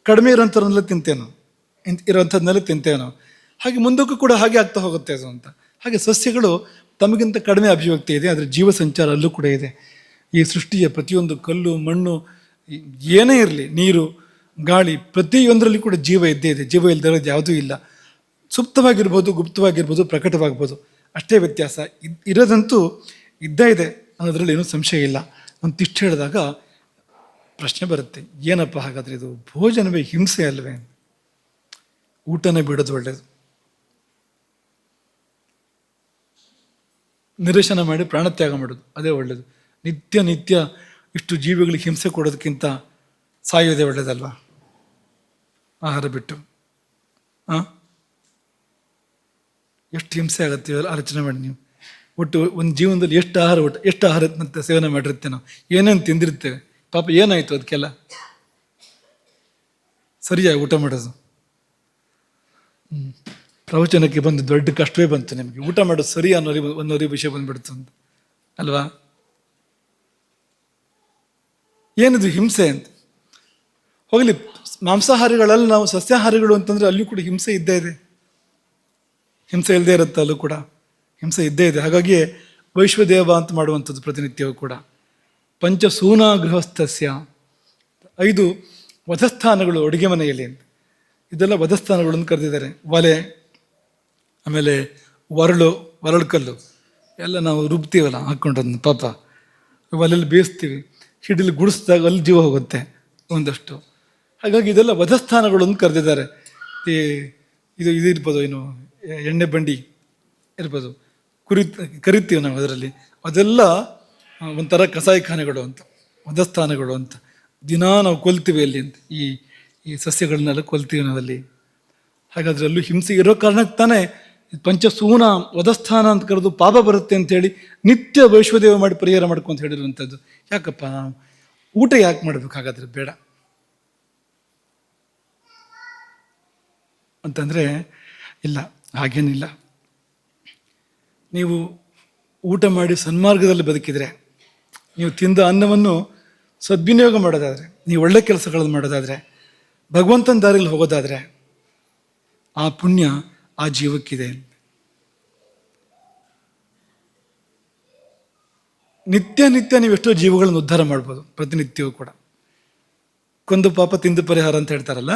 ಕಡಿಮೆ ಇರೋಂಥವ್ರನ್ನೆಲ್ಲ ಇರೋಂಥದ್ದನ್ನೆಲ್ಲ ತಿಂತೇವೆ ನಾವು. ಹಾಗೆ ಮುಂದಕ್ಕೂ ಕೂಡ ಹಾಗೆ ಆಗ್ತಾ ಹೋಗುತ್ತೆ ಅದು ಅಂತ. ಹಾಗೆ ಸಸ್ಯಗಳು ತಮಗಿಂತ ಕಡಿಮೆ ಅಭಿವ್ಯಕ್ತಿ ಇದೆ, ಆದರೆ ಜೀವ ಸಂಚಾರ ಅಲ್ಲೂ ಕೂಡ ಇದೆ. ಈ ಸೃಷ್ಟಿಯ ಪ್ರತಿಯೊಂದು ಕಲ್ಲು ಮಣ್ಣು ಏನೇ ಇರಲಿ, ನೀರು ಗಾಳಿ, ಪ್ರತಿಯೊಂದರಲ್ಲಿ ಕೂಡ ಜೀವ ಇದ್ದೇ ಇದೆ. ಜೀವ ಇಲ್ಲದೆ ಇರೋದು ಯಾವುದೂ ಇಲ್ಲ. ಸುಪ್ತವಾಗಿರ್ಬೋದು, ಗುಪ್ತವಾಗಿರ್ಬೋದು, ಪ್ರಕಟವಾಗ್ಬೋದು, ಅಷ್ಟೇ ವ್ಯತ್ಯಾಸ. ಇರೋದಂತೂ ಇದ್ದೇ ಇದೆ ಅನ್ನೋದ್ರಲ್ಲಿ ಏನೂ ಸಂಶಯ ಇಲ್ಲ. ಅಂತಿಷ್ಟು ಹೇಳಿದಾಗ ಪ್ರಶ್ನೆ ಬರುತ್ತೆ, ಏನಪ್ಪ ಹಾಗಾದರೆ ಇದು ಭೋಜನವೇ ಹಿಂಸೆ ಅಲ್ವೇ? ಊಟನೇ ಬಿಡೋದು ಒಳ್ಳೆಯದು, ನಿರೀಶನ ಮಾಡಿ ಪ್ರಾಣತ್ಯಾಗ ಮಾಡೋದು ಅದೇ ಒಳ್ಳೆಯದು. ನಿತ್ಯ ಇಷ್ಟು ಜೀವಿಗಳಿಗೆ ಹಿಂಸೆ ಕೊಡೋದಕ್ಕಿಂತ ಸಾಯೋದೇ ಒಳ್ಳೆಯದಲ್ವಾ? ಆಹಾರ ಬಿಟ್ಟು ಎಷ್ಟು ಹಿಂಸೆ ಆಗುತ್ತೆ ಆಲೋಚನೆ ಮಾಡಿ ನೀವು. ಒಟ್ಟು ಒಂದು ಜೀವನದಲ್ಲಿ ಎಷ್ಟು ಆಹಾರ ಮತ್ತೆ ಸೇವನೆ ಮಾಡಿರ್ತೇವೆ ನಾವು, ಏನೇನು ತಿಂದಿರ್ತೇವೆ. ಪಾಪ ಏನಾಯಿತು ಅದಕ್ಕೆಲ್ಲ? ಸರಿಯಾಗಿ ಊಟ ಮಾಡೋದು. ಪ್ರವಚನಕ್ಕೆ ಬಂದು ದೊಡ್ಡ ಕಷ್ಟವೇ ಬಂತು ನಿಮಗೆ, ಊಟ ಮಾಡೋದು ಸರಿ ಅನ್ನೋರಿಗೆ ವಿಷಯ ಬಂದ್ಬಿಡ್ತು ಅಂತ ಅಲ್ವಾ? ಏನಿದು ಹಿಂಸೆ ಅಂತ? ಹೋಗಲಿ, ಮಾಂಸಾಹಾರಿಗಳಲ್ಲಿ ನಾವು ಸಸ್ಯಾಹಾರಿಗಳು ಅಂತಂದರೆ ಅಲ್ಲಿಯೂ ಕೂಡ ಹಿಂಸೆ ಇದ್ದೇ ಇದೆ. ಹಿಂಸೆ ಇಲ್ಲದೆ ಇರುತ್ತೆ, ಅಲ್ಲೂ ಕೂಡ ಹಿಂಸೆ ಇದ್ದೇ ಇದೆ. ಹಾಗಾಗಿಯೇ ವೈಶ್ವದೇವ ಅಂತ ಮಾಡುವಂಥದ್ದು ಪ್ರತಿನಿತ್ಯವೂ ಕೂಡ. ಪಂಚಸೂನಾ ಗೃಹಸ್ಥಸ್ಯ, 5 ವಧಸ್ಥಾನಗಳು ಅಡುಗೆ ಮನೆಯಲ್ಲಿ ಅಂತ. ಇದೆಲ್ಲ ವಧಸ್ಥಾನಗಳನ್ನು ಕರೆದಿದ್ದಾರೆ. ಒಲೆ, ಆಮೇಲೆ ಒರಳು ಕಲ್ಲು ಎಲ್ಲ ನಾವು ರುಬ್ತೀವಲ್ಲ ಹಾಕ್ಕೊಂಡದನ್ನು, ಪಾಪ ಒಲೆಯಲ್ಲಿ ಬೇಯಿಸ್ತೀವಿ, ಹಿಡಿಲಿ ಗುಡಿಸಿದಾಗ ಅಲ್ಲಿ ಜೀವ ಹೋಗುತ್ತೆ ಒಂದಷ್ಟು. ಹಾಗಾಗಿ ಇದೆಲ್ಲ ವಧಸ್ಥಾನಗಳನ್ನು ಕರೆದಿದ್ದಾರೆ. ಇದು ಇರ್ಬೋದು, ಏನು ಎಣ್ಣೆ ಬಂಡಿ ಇರ್ಬೋದು, ಕರಿತೀವಿ ನಾವು ಅದರಲ್ಲಿ. ಅದೆಲ್ಲ ಒಂಥರ ಕಸಾಯಿಖಾನೆಗಳು ಅಂತ, ವಧಸ್ಥಾನಗಳು ಅಂತ. ದಿನಾ ನಾವು ಕೊಲ್ತೀವಿ ಅಲ್ಲಿ ಅಂತ, ಈ ಸಸ್ಯಗಳನ್ನೆಲ್ಲ ಕೊಲ್ತೀವಿ ನಾವಲ್ಲಿ. ಹಾಗಾದ್ರೆ ಅಲ್ಲೂ ಹಿಂಸೆ ಇರೋ ಕಾರಣಕ್ಕೆ ತಾನೇ ಪಂಚಸೂನ ವಧಸ್ಥಾನ ಅಂತ ಕರೆದು ಪಾಪ ಬರುತ್ತೆ ಅಂಥೇಳಿ ನಿತ್ಯ ವೈಶ್ವದೇವ ಮಾಡಿ ಪರಿಹಾರ ಮಾಡ್ಕೊಂತ ಹೇಳಿರುವಂಥದ್ದು. ಯಾಕಪ್ಪ ನಾವು ಊಟ ಯಾಕೆ ಮಾಡ್ಬೇಕು ಹಾಗಾದ್ರೆ? ಬೇಡ ಅಂತಂದರೆ ಇಲ್ಲ, ಹಾಗೇನಿಲ್ಲ. ನೀವು ಊಟ ಮಾಡಿ ಸನ್ಮಾರ್ಗದಲ್ಲಿ ಬದುಕಿದರೆ, ನೀವು ತಿಂದ ಅನ್ನವನ್ನು ಸದ್ವಿನಿಯೋಗ ಮಾಡೋದಾದರೆ, ನೀವು ಒಳ್ಳೆ ಕೆಲಸಗಳನ್ನು ಮಾಡೋದಾದರೆ, ಭಗವಂತನ ದಾರಿಯಲ್ಲಿ ಹೋಗೋದಾದರೆ ಆ ಪುಣ್ಯ ಆ ಜೀವಕ್ಕಿದೆ. ನಿತ್ಯ ನಿತ್ಯ ನೀವು ಎಷ್ಟೋ ಜೀವಗಳನ್ನು ಉದ್ಧಾರ ಮಾಡ್ಬೋದು, ಪ್ರತಿನಿತ್ಯವೂ ಕೂಡ. ಕೊಂದು ಪಾಪ ತಿಂದು ಪರಿಹಾರ ಅಂತ ಹೇಳ್ತಾರಲ್ಲ,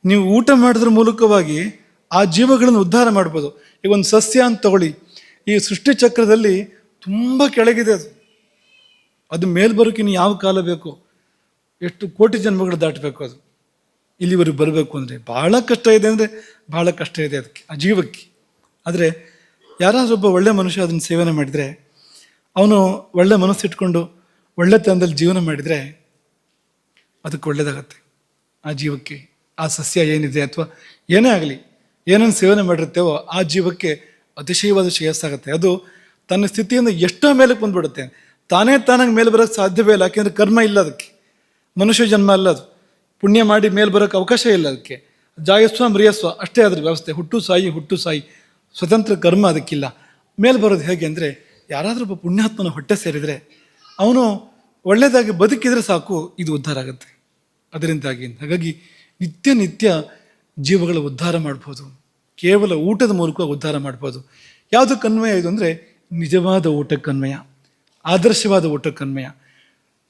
ನೀವು ಊಟ ಮಾಡೋದ್ರ ಮೂಲಕವಾಗಿ ಆ ಜೀವಗಳನ್ನು ಉದ್ಧಾರ ಮಾಡ್ಬೋದು. ಈಗ ಒಂದು ಸಸ್ಯ ಅಂತ ತಗೊಳ್ಳಿ, ಈ ಸೃಷ್ಟಿ ಚಕ್ರದಲ್ಲಿ ತುಂಬ ಕೆಳಗಿದೆ ಅದು. ಅದು ಮೇಲ್ ಬರೋಕೆ ಇನ್ನು ಯಾವ ಕಾಲ ಬೇಕು, ಎಷ್ಟು ಕೋಟಿ ಜನ್ಮಗಳು ದಾಟಬೇಕು ಅದು ಇಲ್ಲಿವರೆಗೆ ಬರಬೇಕು ಅಂದರೆ. ಭಾಳ ಕಷ್ಟ ಇದೆ ಅಂದರೆ ಭಾಳ ಕಷ್ಟ ಇದೆ ಅದಕ್ಕೆ, ಆ ಜೀವಕ್ಕೆ. ಆದರೆ ಯಾರಾದ್ರೂ ಒಬ್ಬ ಒಳ್ಳೆ ಮನುಷ್ಯ ಅದನ್ನು ಸೇವನೆ ಮಾಡಿದರೆ, ಅವನು ಒಳ್ಳೆ ಮನಸ್ಸಿಟ್ಕೊಂಡು ಒಳ್ಳೆತನದಲ್ಲಿ ಜೀವನ ಮಾಡಿದರೆ ಅದಕ್ಕೆ ಒಳ್ಳೆಯದಾಗತ್ತೆ. ಆ ಜೀವಕ್ಕೆ, ಆ ಸಸ್ಯ ಏನಿದೆ ಅಥವಾ ಏನೇ ಆಗಲಿ, ಏನೇನು ಸೇವನೆ ಮಾಡಿರ್ತೇವೋ ಆ ಜೀವಕ್ಕೆ ಅತಿಶಯವಾದ ಶ್ರೇಯಸ್ಸಾಗುತ್ತೆ. ಅದು ತನ್ನ ಸ್ಥಿತಿಯಿಂದ ಎಷ್ಟೋ ಮೇಲಕ್ಕೆ ಬಂದುಬಿಡುತ್ತೆ. ತಾನಾಗಿ ಮೇಲೆ ಬರೋಕ್ಕೆ ಸಾಧ್ಯವೇ ಇಲ್ಲ, ಯಾಕೆಂದರೆ ಕರ್ಮ ಇಲ್ಲ ಅದಕ್ಕೆ. ಮನುಷ್ಯ ಜನ್ಮ ಅಲ್ಲ ಅದು, ಪುಣ್ಯ ಮಾಡಿ ಮೇಲೆ ಬರೋಕ್ಕೆ ಅವಕಾಶ ಇಲ್ಲ ಅದಕ್ಕೆ. ಜಾಯಸ್ವ ಮ್ರಿಯಸ್ವ ಅಷ್ಟೇ ಅದ್ರ ವ್ಯವಸ್ಥೆ. ಹುಟ್ಟು ಸಾಯಿ ಸ್ವತಂತ್ರ ಕರ್ಮ ಅದಕ್ಕಿಲ್ಲ. ಮೇಲೆ ಬರೋದು ಹೇಗೆ ಅಂದರೆ, ಯಾರಾದರೂ ಒಬ್ಬ ಪುಣ್ಯಾತ್ಮನ ಹೊಟ್ಟೆ ಸೇರಿದರೆ ಅವನು ಒಳ್ಳೆಯದಾಗಿ ಬದುಕಿದರೆ ಸಾಕು, ಇದು ಉದ್ಧಾರ ಆಗುತ್ತೆ ಅದರಿಂದಾಗಿ. ಹಾಗಾಗಿ ನಿತ್ಯ ನಿತ್ಯ ಜೀವಗಳ ಉದ್ಧಾರ ಮಾಡ್ಬೋದು, ಕೇವಲ ಊಟದ ಮೂಲಕ ಉದ್ಧಾರ ಮಾಡ್ಬೋದು. ಯಾವುದಕ್ಕೆ ಅನ್ವಯ ಇದು ಅಂದರೆ, ನಿಜವಾದ ಊಟಕ್ಕೆ ಅನ್ವಯ, ಆದರ್ಶವಾದ ಊಟಕ್ಕೆ ಅನ್ವಯ.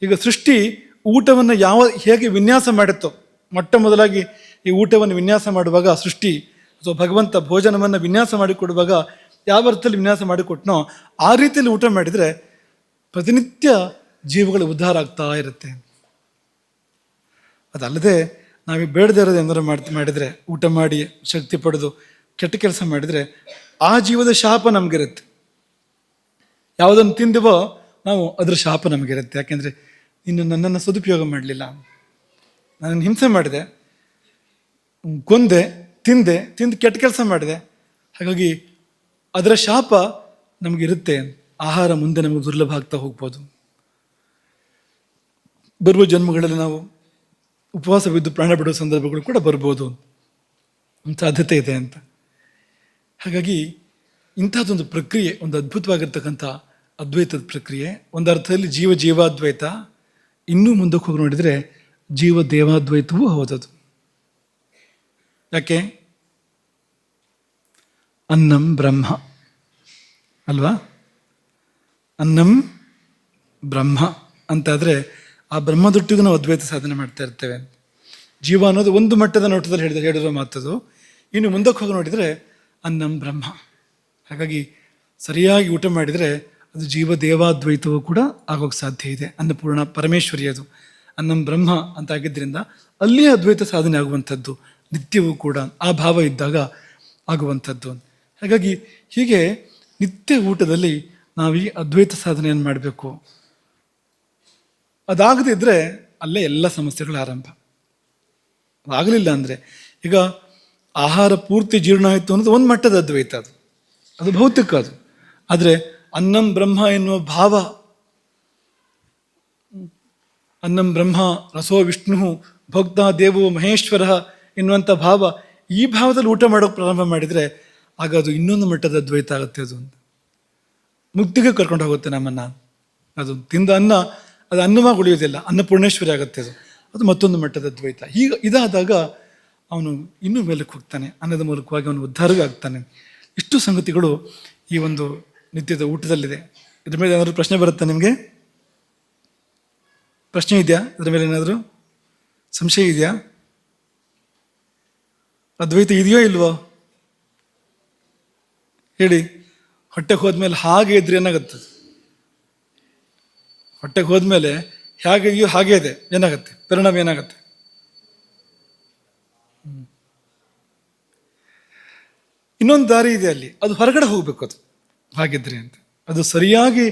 ಈಗ ಸೃಷ್ಟಿ ಊಟವನ್ನು ಹೇಗೆ ವಿನ್ಯಾಸ ಮಾಡುತ್ತೋ, ಮೊಟ್ಟ ಮೊದಲಾಗಿ ಈ ಊಟವನ್ನು ವಿನ್ಯಾಸ ಮಾಡುವಾಗ ಸೃಷ್ಟಿ ಅಥವಾ ಭಗವಂತ ಭೋಜನವನ್ನು ವಿನ್ಯಾಸ ಮಾಡಿಕೊಡುವಾಗ ಯಾವ ಅರ್ಥದಲ್ಲಿ ವಿನ್ಯಾಸ ಮಾಡಿಕೊಟ್ನೋ ಆ ರೀತಿಯಲ್ಲಿ ಊಟ ಮಾಡಿದರೆ ಪ್ರತಿನಿತ್ಯ ಜೀವಗಳು ಉದ್ಧಾರ ಆಗ್ತಾ ಇರುತ್ತೆ. ಅದಲ್ಲದೆ ನಾವು ಬೇಡದೇ ಇರೋದು ಏನಾರು ಮಾಡಿದರೆ, ಊಟ ಮಾಡಿ ಶಕ್ತಿ ಪಡೆದು ಕೆಟ್ಟ ಕೆಲಸ ಮಾಡಿದರೆ ಆ ಜೀವದ ಶಾಪ ನಮಗಿರುತ್ತೆ. ಯಾವುದನ್ನು ತಿಂದವೋ ನಾವು ಅದರ ಶಾಪ ನಮಗಿರುತ್ತೆ. ಯಾಕೆಂದರೆ ಇನ್ನು ನನ್ನನ್ನು ಸದುಪಯೋಗ ಮಾಡಲಿಲ್ಲ, ನನ್ನನ್ನು ಹಿಂಸೆ ಮಾಡಿದೆ, ಕೊಂದೆ, ತಿಂದು ಕೆಟ್ಟ ಕೆಲಸ ಮಾಡಿದೆ, ಹಾಗಾಗಿ ಅದರ ಶಾಪ ನಮಗಿರುತ್ತೆ. ಆಹಾರ ಮುಂದೆ ನಮಗೆ ದುರ್ಲಭ ಆಗ್ತಾ ಹೋಗ್ಬೋದು. ಬರುವ ಜನ್ಮಗಳಲ್ಲಿ ನಾವು ಉಪವಾಸ ಬಿದ್ದು ಪ್ರಾಣ ಬಿಡುವ ಸಂದರ್ಭಗಳು ಕೂಡ ಬರ್ಬೋದು, ಸಾಧ್ಯತೆ ಇದೆ ಅಂತ. ಹಾಗಾಗಿ ಇಂಥದ್ದೊಂದು ಪ್ರಕ್ರಿಯೆ, ಒಂದು ಅದ್ಭುತವಾಗಿರ್ತಕ್ಕಂಥ ಅದ್ವೈತದ ಪ್ರಕ್ರಿಯೆ. ಒಂದು ಅರ್ಥದಲ್ಲಿ ಜೀವಾದ್ವೈತ, ಇನ್ನೂ ಮುಂದಕ್ಕೆ ಹೋಗಿ ನೋಡಿದರೆ ಜೀವ ದೇವಾದ್ವೈತವೂ ಹೌದದು. ಯಾಕೆ? ಅನ್ನಂ ಬ್ರಹ್ಮ ಅಲ್ವಾ? ಅನ್ನಂ ಬ್ರಹ್ಮ ಅಂತಾದರೆ ಆ ಬ್ರಹ್ಮದೊಟ್ಟಿಗೂ ನಾವು ಅದ್ವೈತ ಸಾಧನೆ ಮಾಡ್ತಾ ಇರ್ತೇವೆ. ಜೀವ ಅನ್ನೋದು ಒಂದು ಮಟ್ಟದ ನೋಟದಲ್ಲಿ ಹೇಳಿರೋ ಮಾತದು. ಇನ್ನು ಮುಂದಕ್ಕೆ ಹೋಗಿ ನೋಡಿದರೆ ಅನ್ನಂ ಬ್ರಹ್ಮ. ಹಾಗಾಗಿ ಸರಿಯಾಗಿ ಊಟ ಮಾಡಿದರೆ ಅದು ಜೀವ ದೇವಾದ್ವೈತವೂ ಕೂಡ ಆಗೋಕ್ಕೆ ಸಾಧ್ಯ ಇದೆ. ಅನ್ನಪೂರ್ಣ ಪರಮೇಶ್ವರಿ ಅದು ಅನ್ನಂ ಬ್ರಹ್ಮ ಅಂತಾಗಿದ್ದರಿಂದ ಅಲ್ಲಿಯೇ ಅದ್ವೈತ ಸಾಧನೆ ಆಗುವಂಥದ್ದು, ನಿತ್ಯವೂ ಕೂಡ ಆ ಭಾವ ಇದ್ದಾಗ ಆಗುವಂಥದ್ದು. ಹಾಗಾಗಿ ಹೀಗೆ ನಿತ್ಯ ಊಟದಲ್ಲಿ ನಾವು ಈ ಅದ್ವೈತ ಸಾಧನೆಯನ್ನು ಮಾಡಬೇಕು. ಅದಾಗದಿದ್ದರೆ ಅಲ್ಲೇ ಎಲ್ಲ ಸಮಸ್ಯೆಗಳ ಆರಂಭ. ಆಗಲಿಲ್ಲ ಅಂದರೆ, ಈಗ ಆಹಾರ ಪೂರ್ತಿ ಜೀರ್ಣ ಆಯಿತು ಅನ್ನೋದು ಒಂದು ಮಟ್ಟದ ಅದ್ವೈತ, ಅದು ಭೌತಿಕ ಅದು. ಆದರೆ ಅನ್ನಂ ಬ್ರಹ್ಮ ಎನ್ನುವ ಭಾವ, ಅನ್ನಂ ಬ್ರಹ್ಮ ರಸೋ ವಿಷ್ಣು ಭೋಕ್ತಾ ದೇವೋ ಮಹೇಶ್ವರ ಎನ್ನುವಂಥ ಭಾವ, ಈ ಭಾವದಲ್ಲಿ ಊಟ ಮಾಡೋಕ್ಕೆ ಪ್ರಾರಂಭ ಮಾಡಿದರೆ ಆಗ ಅದು ಇನ್ನೊಂದು ಮಟ್ಟದ ಅದ್ವೈತ ಆಗುತ್ತೆ. ಅದು ಮುಕ್ತಿಗೆ ಕರ್ಕೊಂಡು ಹೋಗುತ್ತೆ ನಮ್ಮನ್ನು. ಅದು ತಿಂದ ಅನ್ನ ಅದು ಅನ್ನವಾಗಿ ಉಳಿಯೋದಿಲ್ಲ, ಅನ್ನಪೂರ್ಣೇಶ್ವರಿ ಆಗುತ್ತೆ. ಅದು ಮತ್ತೊಂದು ಮಟ್ಟದ ಅದ್ವೈತ. ಇದಾದಾಗ ಅವನು ಇನ್ನೂ ಮೇಲಕ್ಕೆ ಹೋಗ್ತಾನೆ, ಅನ್ನದ ಮೂಲಕವಾಗಿ ಅವನು ಉದ್ಧಾರವೇ ಆಗ್ತಾನೆ. ಇಷ್ಟು ಸಂಗತಿಗಳು ಈ ಒಂದು ನಿತ್ಯದ ಊಟದಲ್ಲಿದೆ. ಇದ್ರ ಮೇಲೆ ಏನಾದರೂ ಪ್ರಶ್ನೆ ಬರುತ್ತಾ ನಿಮಗೆ? ಪ್ರಶ್ನೆ ಇದೆಯಾ? ಇದ್ರ ಮೇಲೆ ಏನಾದರೂ ಸಂಶಯ ಇದೆಯಾ? ಅದ್ವೈತ ಇದೆಯೋ ಇಲ್ವೋ ಹೇಳಿ. ಹೊಟ್ಟೆಗೆ ಹೋದ್ಮೇಲೆ ಹಾಗೆ ಇದ್ರೆ ಏನಾಗುತ್ತೆ? ಹೊಟ್ಟೆಗೆ ಹೋದ್ಮೇಲೆ ಹೇಗಿದೆಯೋ ಹಾಗೇ ಇದೆ, ಏನಾಗುತ್ತೆ ಪರಿಣಾಮ? ಏನಾಗುತ್ತೆ? ಇನ್ನೊಂದು ದಾರಿ ಇದೆ ಅಲ್ಲಿ, ಅದು ಹೊರಗಡೆ ಹೋಗ್ಬೇಕು. ಅದು ಹಾಗಿದ್ರೆ ಅಂತ, ಅದು ಸರಿಯಾಗಿ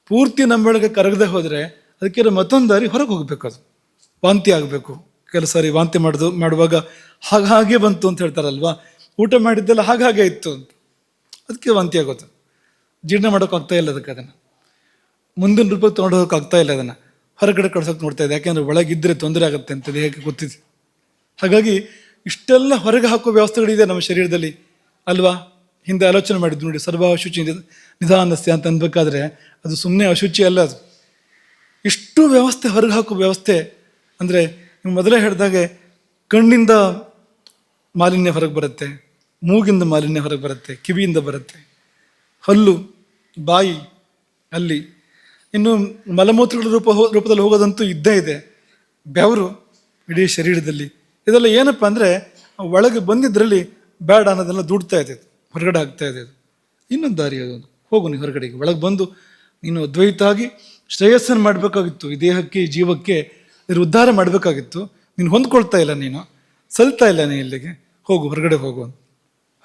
ಪೂರ್ತಿ ನಮ್ಮೊಳಗೆ ಕರಗದೆ ಹೋದರೆ ಅದಕ್ಕೆ ಮತ್ತೊಂದು ದಾರಿ ಹೊರಗೆ ಹೋಗ್ಬೇಕು. ಅದು ವಾಂತಿ ಆಗಬೇಕು. ಕೆಲವು ಸಾರಿ ವಾಂತಿ ಮಾಡುವಾಗ ಹಾಗೆ ಬಂತು ಅಂತ ಹೇಳ್ತಾರಲ್ವಾ, ಊಟ ಮಾಡಿದ್ದೆಲ್ಲ ಹಾಗೆ ಇತ್ತು ಅಂತ, ಅದಕ್ಕೆ ವಾಂತಿ ಆಗೋದು. ಜೀರ್ಣ ಮಾಡೋಕ್ಕಾಗ್ತಾ ಇಲ್ಲ ಅದಕ್ಕೆ, ಅದನ್ನು ಮುಂದಿನ ರೂಪಕ್ಕೆ ತೊಗೊಂಡು ಹೋಗೋಕ್ಕಾಗ್ತಾ ಇಲ್ಲ, ಅದನ್ನು ಹೊರಗಡೆ ಕಳ್ಸೋಕೆ ನೋಡ್ತಾ ಇದೆ. ಯಾಕೆಂದರೆ ಒಳಗಿದ್ದರೆ ತೊಂದರೆ ಆಗುತ್ತೆ ಅಂತ ದೇಹಕ್ಕೆ ಗೊತ್ತಿದೆ. ಹಾಗಾಗಿ ಇಷ್ಟೆಲ್ಲ ಹೊರಗೆ ಹಾಕೋ ವ್ಯವಸ್ಥೆಗಳಿದೆ ನಮ್ಮ ಶರೀರದಲ್ಲಿ ಅಲ್ವಾ. ಹಿಂದೆ ಆಲೋಚನೆ ಮಾಡಿದ್ದು ನೋಡಿ, ಸರ್ವ ಅಶುಚಿ ನಿಧಾನಸ್ಯ ಅಂತ ಅನ್ಬೇಕಾದ್ರೆ ಅದು ಸುಮ್ಮನೆ ಅಶುಚಿ ಅಲ್ಲ, ಅದು ಇಷ್ಟು ವ್ಯವಸ್ಥೆ ಹೊರಗೆ ಹಾಕೋ ವ್ಯವಸ್ಥೆ. ಅಂದರೆ ನೀವು ಮೊದಲೇ ಹೇಳಿದಾಗೆ ಕಣ್ಣಿಂದ ಮಾಲಿನ್ಯ ಹೊರಗೆ ಬರುತ್ತೆ, ಮೂಗಿಂದ ಮಾಲಿನ್ಯ ಹೊರಗೆ ಬರುತ್ತೆ, ಕಿವಿಯಿಂದ ಬರುತ್ತೆ, ಹಲ್ಲು, ಬಾಯಿ, ಅಲ್ಲಿ ಇನ್ನು ಮಲಮೂತ್ರಗಳ ರೂಪದಲ್ಲಿ ಹೋಗೋದಂತೂ ಇದ್ದೇ ಇದೆ. ಬೆವರು ಇಡೀ ಶರೀರದಲ್ಲಿ. ಇದೆಲ್ಲ ಏನಪ್ಪ ಅಂದರೆ ಒಳಗೆ ಬಂದಿದ್ದರಲ್ಲಿ ಬೇಡ ಅನ್ನೋದೆಲ್ಲ ದುಡ್ತಾ ಇದೆ, ಹೊರಗಡೆ ಆಗ್ತಾ ಇದೆ. ಅದು ಇನ್ನೊಂದು ದಾರಿ ಅದು, ಹೋಗು ನೀನು ಹೊರಗಡೆಗೆ. ಒಳಗೆ ಬಂದು ನೀನು ಅದ್ವೈತ ಆಗಿ ಶ್ರೇಯಸ್ಸನ್ನು ಮಾಡಬೇಕಾಗಿತ್ತು, ಈ ದೇಹಕ್ಕೆ, ಈ ಜೀವಕ್ಕೆ ಇದ್ರ ಉದ್ಧಾರ ಮಾಡಬೇಕಾಗಿತ್ತು. ನೀನು ಹೊಂದ್ಕೊಳ್ತಾ ಇಲ್ಲ, ನೀನು ಸಲ್ತಾ ಇಲ್ಲ, ನೀನು ಇಲ್ಲಿಗೆ ಹೋಗು, ಹೊರಗಡೆ ಹೋಗು ಅಂತ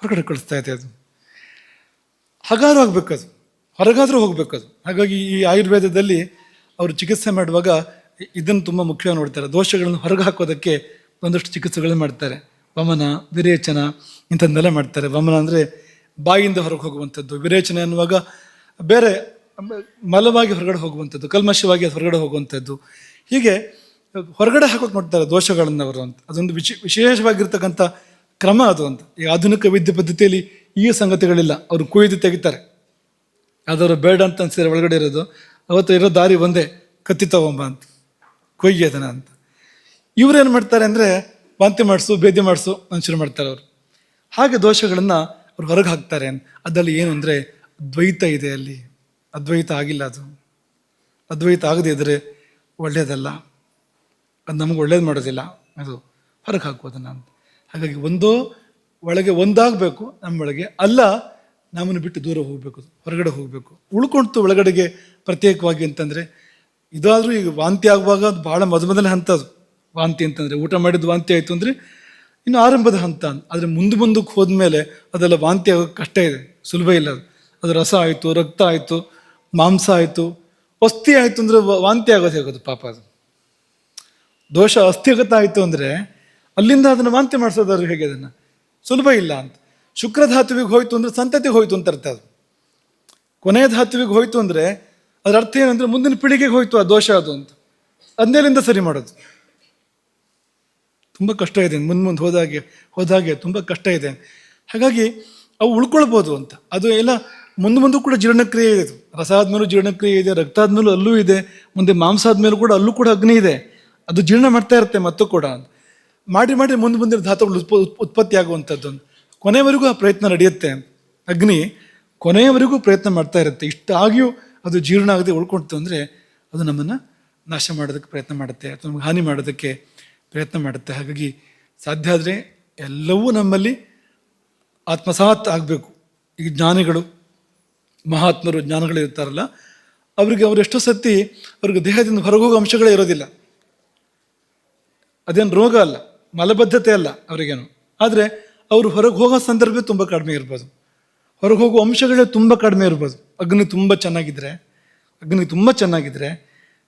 ಹೊರಗಡೆ ಕಳಿಸ್ತಾ ಇದೆ. ಅದು ಹಾಗಾದ್ರೂ ಆಗ್ಬೇಕದು, ಹೊರಗಾದ್ರೂ ಹೋಗ್ಬೇಕದು. ಹಾಗಾಗಿ ಈ ಆಯುರ್ವೇದದಲ್ಲಿ ಅವರು ಚಿಕಿತ್ಸೆ ಮಾಡುವಾಗ ಇದನ್ನು ತುಂಬ ಮುಖ್ಯವಾಗಿ ನೋಡ್ತಾರೆ. ದೋಷಗಳನ್ನು ಹೊರಗೆ ಹಾಕೋದಕ್ಕೆ ಒಂದಷ್ಟು ಚಿಕಿತ್ಸೆಗಳನ್ನು ಮಾಡ್ತಾರೆ. ವಮನ, ವಿರೇಚನ ಇಂಥದ್ದೆಲ್ಲ ಮಾಡ್ತಾರೆ. ವಮನ ಅಂದರೆ ಬಾಯಿಯಿಂದ ಹೊರಗೆ ಹೋಗುವಂಥದ್ದು, ವಿರೇಚನ ಅನ್ನುವಾಗ ಬೇರೆ ಮಲವಾಗಿ ಹೊರಗಡೆ ಹೋಗುವಂಥದ್ದು, ಕಲ್ಮಶವಾಗಿ ಹೊರಗಡೆ ಹೋಗುವಂಥದ್ದು. ಹೀಗೆ ಹೊರಗಡೆ ಹಾಕೋಕೆ ನೋಡ್ತಾರೆ ದೋಷಗಳನ್ನು ಅವರು ಅಂತ. ಅದೊಂದು ವಿಶೇಷವಾಗಿರ್ತಕ್ಕಂಥ ಕ್ರಮ ಅದು ಅಂತ. ಈ ಆಧುನಿಕ ವೈದ್ಯ ಪದ್ಧತಿಯಲ್ಲಿ ಈ ಸಂಗತಿಗಳಿಲ್ಲ. ಅವರು ಕೊಯ್ದು ತೆಗಿತಾರೆ. ಅದವರು ಬೇಡ ಅಂತ ಅನ್ಸಿದ್ರೆ ಒಳಗಡೆ ಇರೋದು, ಅವತ್ತು ಇರೋ ದಾರಿ ಒಂದೇ, ಕತ್ತಿ ತಗೊಂಬ ಅಂತ, ಕೊಯ್ಯದನ ಅಂತ. ಇವರೇನು ಮಾಡ್ತಾರೆ ಅಂದರೆ ವಾಂತಿ ಮಾಡಿಸು, ಭೇದಿ ಮಾಡಿಸು ಅಂತ ಶುರು ಮಾಡ್ತಾರೆ ಅವರು. ಹಾಗೆ ದೋಷಗಳನ್ನು ಅವ್ರು ಹೊರಗೆ ಹಾಕ್ತಾರೆ. ಅದರಲ್ಲಿ ಏನು ಅಂದರೆ ದ್ವೈತ ಇದೆ, ಅಲ್ಲಿ ಅದ್ವೈತ ಆಗಿಲ್ಲ. ಅದು ಅದ್ವೈತ ಆಗದೇ ಇದ್ದರೆ ಒಳ್ಳೆಯದಲ್ಲ, ಅದು ನಮಗೆ ಒಳ್ಳೇದು ಮಾಡೋದಿಲ್ಲ. ಅದು ಹೊರಗೆ ಹಾಕೋದನ್ನು ಅಂತ. ಹಾಗಾಗಿ ಒಂದೋ ಒಳಗೆ ಒಂದಾಗಬೇಕು ನಮ್ಮೊಳಗೆ, ಅಲ್ಲ ನಮ್ಮನ್ನು ಬಿಟ್ಟು ದೂರ ಹೋಗಬೇಕು, ಹೊರಗಡೆ ಹೋಗಬೇಕು. ಉಳ್ಕೊಳ್ತು ಒಳಗಡೆಗೆ ಪ್ರತ್ಯೇಕವಾಗಿ ಅಂತಂದರೆ. ಇದಾದರೂ ಈಗ ವಾಂತಿ ಆಗುವಾಗ ಅದು ಭಾಳ ಮೊದಲನೇ ಹಂತ. ಅದು ವಾಂತಿ ಅಂತಂದರೆ ಊಟ ಮಾಡಿದ್ದು ವಾಂತಿ ಆಯಿತು ಅಂದರೆ ಇನ್ನು ಆರಂಭದ ಹಂತ. ಆದರೆ ಮುಂದಕ್ಕೆ ಹೋದ್ಮೇಲೆ ಅದೆಲ್ಲ ವಾಂತಿ ಆಗೋಕ್ಕೆ ಕಷ್ಟ ಇದೆ, ಸುಲಭ ಇಲ್ಲ. ಅದು ರಸ ಆಯಿತು, ರಕ್ತ ಆಯಿತು, ಮಾಂಸ ಆಯಿತು, ಅಸ್ಥಿ ಆಯಿತು ಅಂದರೆ ವಾಂತಿ ಆಗೋದು ಹೇಗೋದು ಪಾಪ. ಅದು ದೋಷ ಅಸ್ಥಿಗತ ಆಯಿತು ಅಂದರೆ ಅಲ್ಲಿಂದ ಅದನ್ನು ವಾಂತಿ ಮಾಡಿಸೋದಾದ್ರು ಹೇಗೆ? ಅದನ್ನು ಸುಲಭ ಇಲ್ಲ ಅಂತ. ಶುಕ್ರಧಾತುವಿಗೆ ಹೋಯ್ತು ಅಂದರೆ ಸಂತತಿಗೆ ಹೋಯ್ತು ಅಂತ ಅರ್ಥ. ಅದು ಕೊನೆಯ ಧಾತುವಿಗೆ ಹೋಯ್ತು ಅಂದರೆ ಅದರ ಅರ್ಥ ಏನಂದರೆ ಮುಂದಿನ ಪೀಳಿಗೆಗೆ ಹೋಯ್ತು ಆ ದೋಷ ಅದು ಅಂತ. ಅದನ್ನೇಲಿಂದ ಸರಿ ಮಾಡೋದು ತುಂಬ ಕಷ್ಟ ಇದೆ. ಮುಂದೆ ಹೋದಾಗೆ ತುಂಬ ಕಷ್ಟ ಇದೆ. ಹಾಗಾಗಿ ಅವು ಉಳ್ಕೊಳ್ಬೋದು ಅಂತ. ಅದು ಎಲ್ಲ ಮುಂದೆ ಕೂಡ ಜೀರ್ಣಕ್ರಿಯೆ ಇದೆ. ಅದು ರಸ ಆದ್ಮೇಲೂ ಜೀರ್ಣಕ್ರಿಯೆ ಇದೆ, ರಕ್ತ ಆದ್ಮೇಲೂ ಅಲ್ಲೂ ಇದೆ, ಮುಂದೆ ಮಾಂಸ ಆದ್ಮೇಲೂ ಕೂಡ ಅಲ್ಲೂ ಕೂಡ ಅಗ್ನಿ ಇದೆ. ಅದು ಜೀರ್ಣ ಮಾಡ್ತಾ ಇರುತ್ತೆ ಮತ್ತು ಕೂಡ ಮಾಡಿ ಮುಂದಿನ ಧಾತುಗಳು ಉತ್ಪತ್ತಿ ಆಗುವಂಥದ್ದು. ಕೊನೆಯವರೆಗೂ ಆ ಪ್ರಯತ್ನ ನಡೆಯುತ್ತೆ. ಅಗ್ನಿ ಕೊನೆಯವರೆಗೂ ಪ್ರಯತ್ನ ಮಾಡ್ತಾ ಇರುತ್ತೆ. ಇಷ್ಟಾಗಿಯೂ ಅದು ಜೀರ್ಣ ಆಗದೆ ಉಳ್ಕೊಳ್ತು ಅಂದರೆ ಅದು ನಮ್ಮನ್ನು ನಾಶ ಮಾಡೋದಕ್ಕೆ ಪ್ರಯತ್ನ ಮಾಡುತ್ತೆ, ಅಥವಾ ನಮಗೆ ಹಾನಿ ಮಾಡೋದಕ್ಕೆ ಪ್ರಯತ್ನ ಮಾಡುತ್ತೆ. ಹಾಗಾಗಿ ಸಾಧ್ಯ ಆದರೆ ಎಲ್ಲವೂ ನಮ್ಮಲ್ಲಿ ಆತ್ಮಸಾತ್ ಆಗಬೇಕು. ಈಗ ಜ್ಞಾನಿಗಳು, ಮಹಾತ್ಮರು, ಜ್ಞಾನಗಳು ಇರ್ತಾರಲ್ಲ, ಅವ್ರು ಎಷ್ಟೋ ಸತಿ ಅವ್ರಿಗೆ ದೇಹದಿಂದ ಹೊರಗೋಗೋ ಅಂಶಗಳೇ ಇರೋದಿಲ್ಲ. ಅದೇನು ರೋಗ ಅಲ್ಲ, ಮಲಬದ್ಧತೆ ಅಲ್ಲ ಅವರಿಗೇನು. ಆದರೆ ಅವರು ಹೊರಗೆ ಹೋಗೋ ಸಂದರ್ಭ ತುಂಬ ಕಡಿಮೆ ಇರ್ಬೋದು, ಹೊರಗೆ ಹೋಗೋ ಅಂಶಗಳೇ ತುಂಬ ಕಡಿಮೆ ಇರ್ಬೋದು. ಅಗ್ನಿ ತುಂಬ ಚೆನ್ನಾಗಿದ್ದರೆ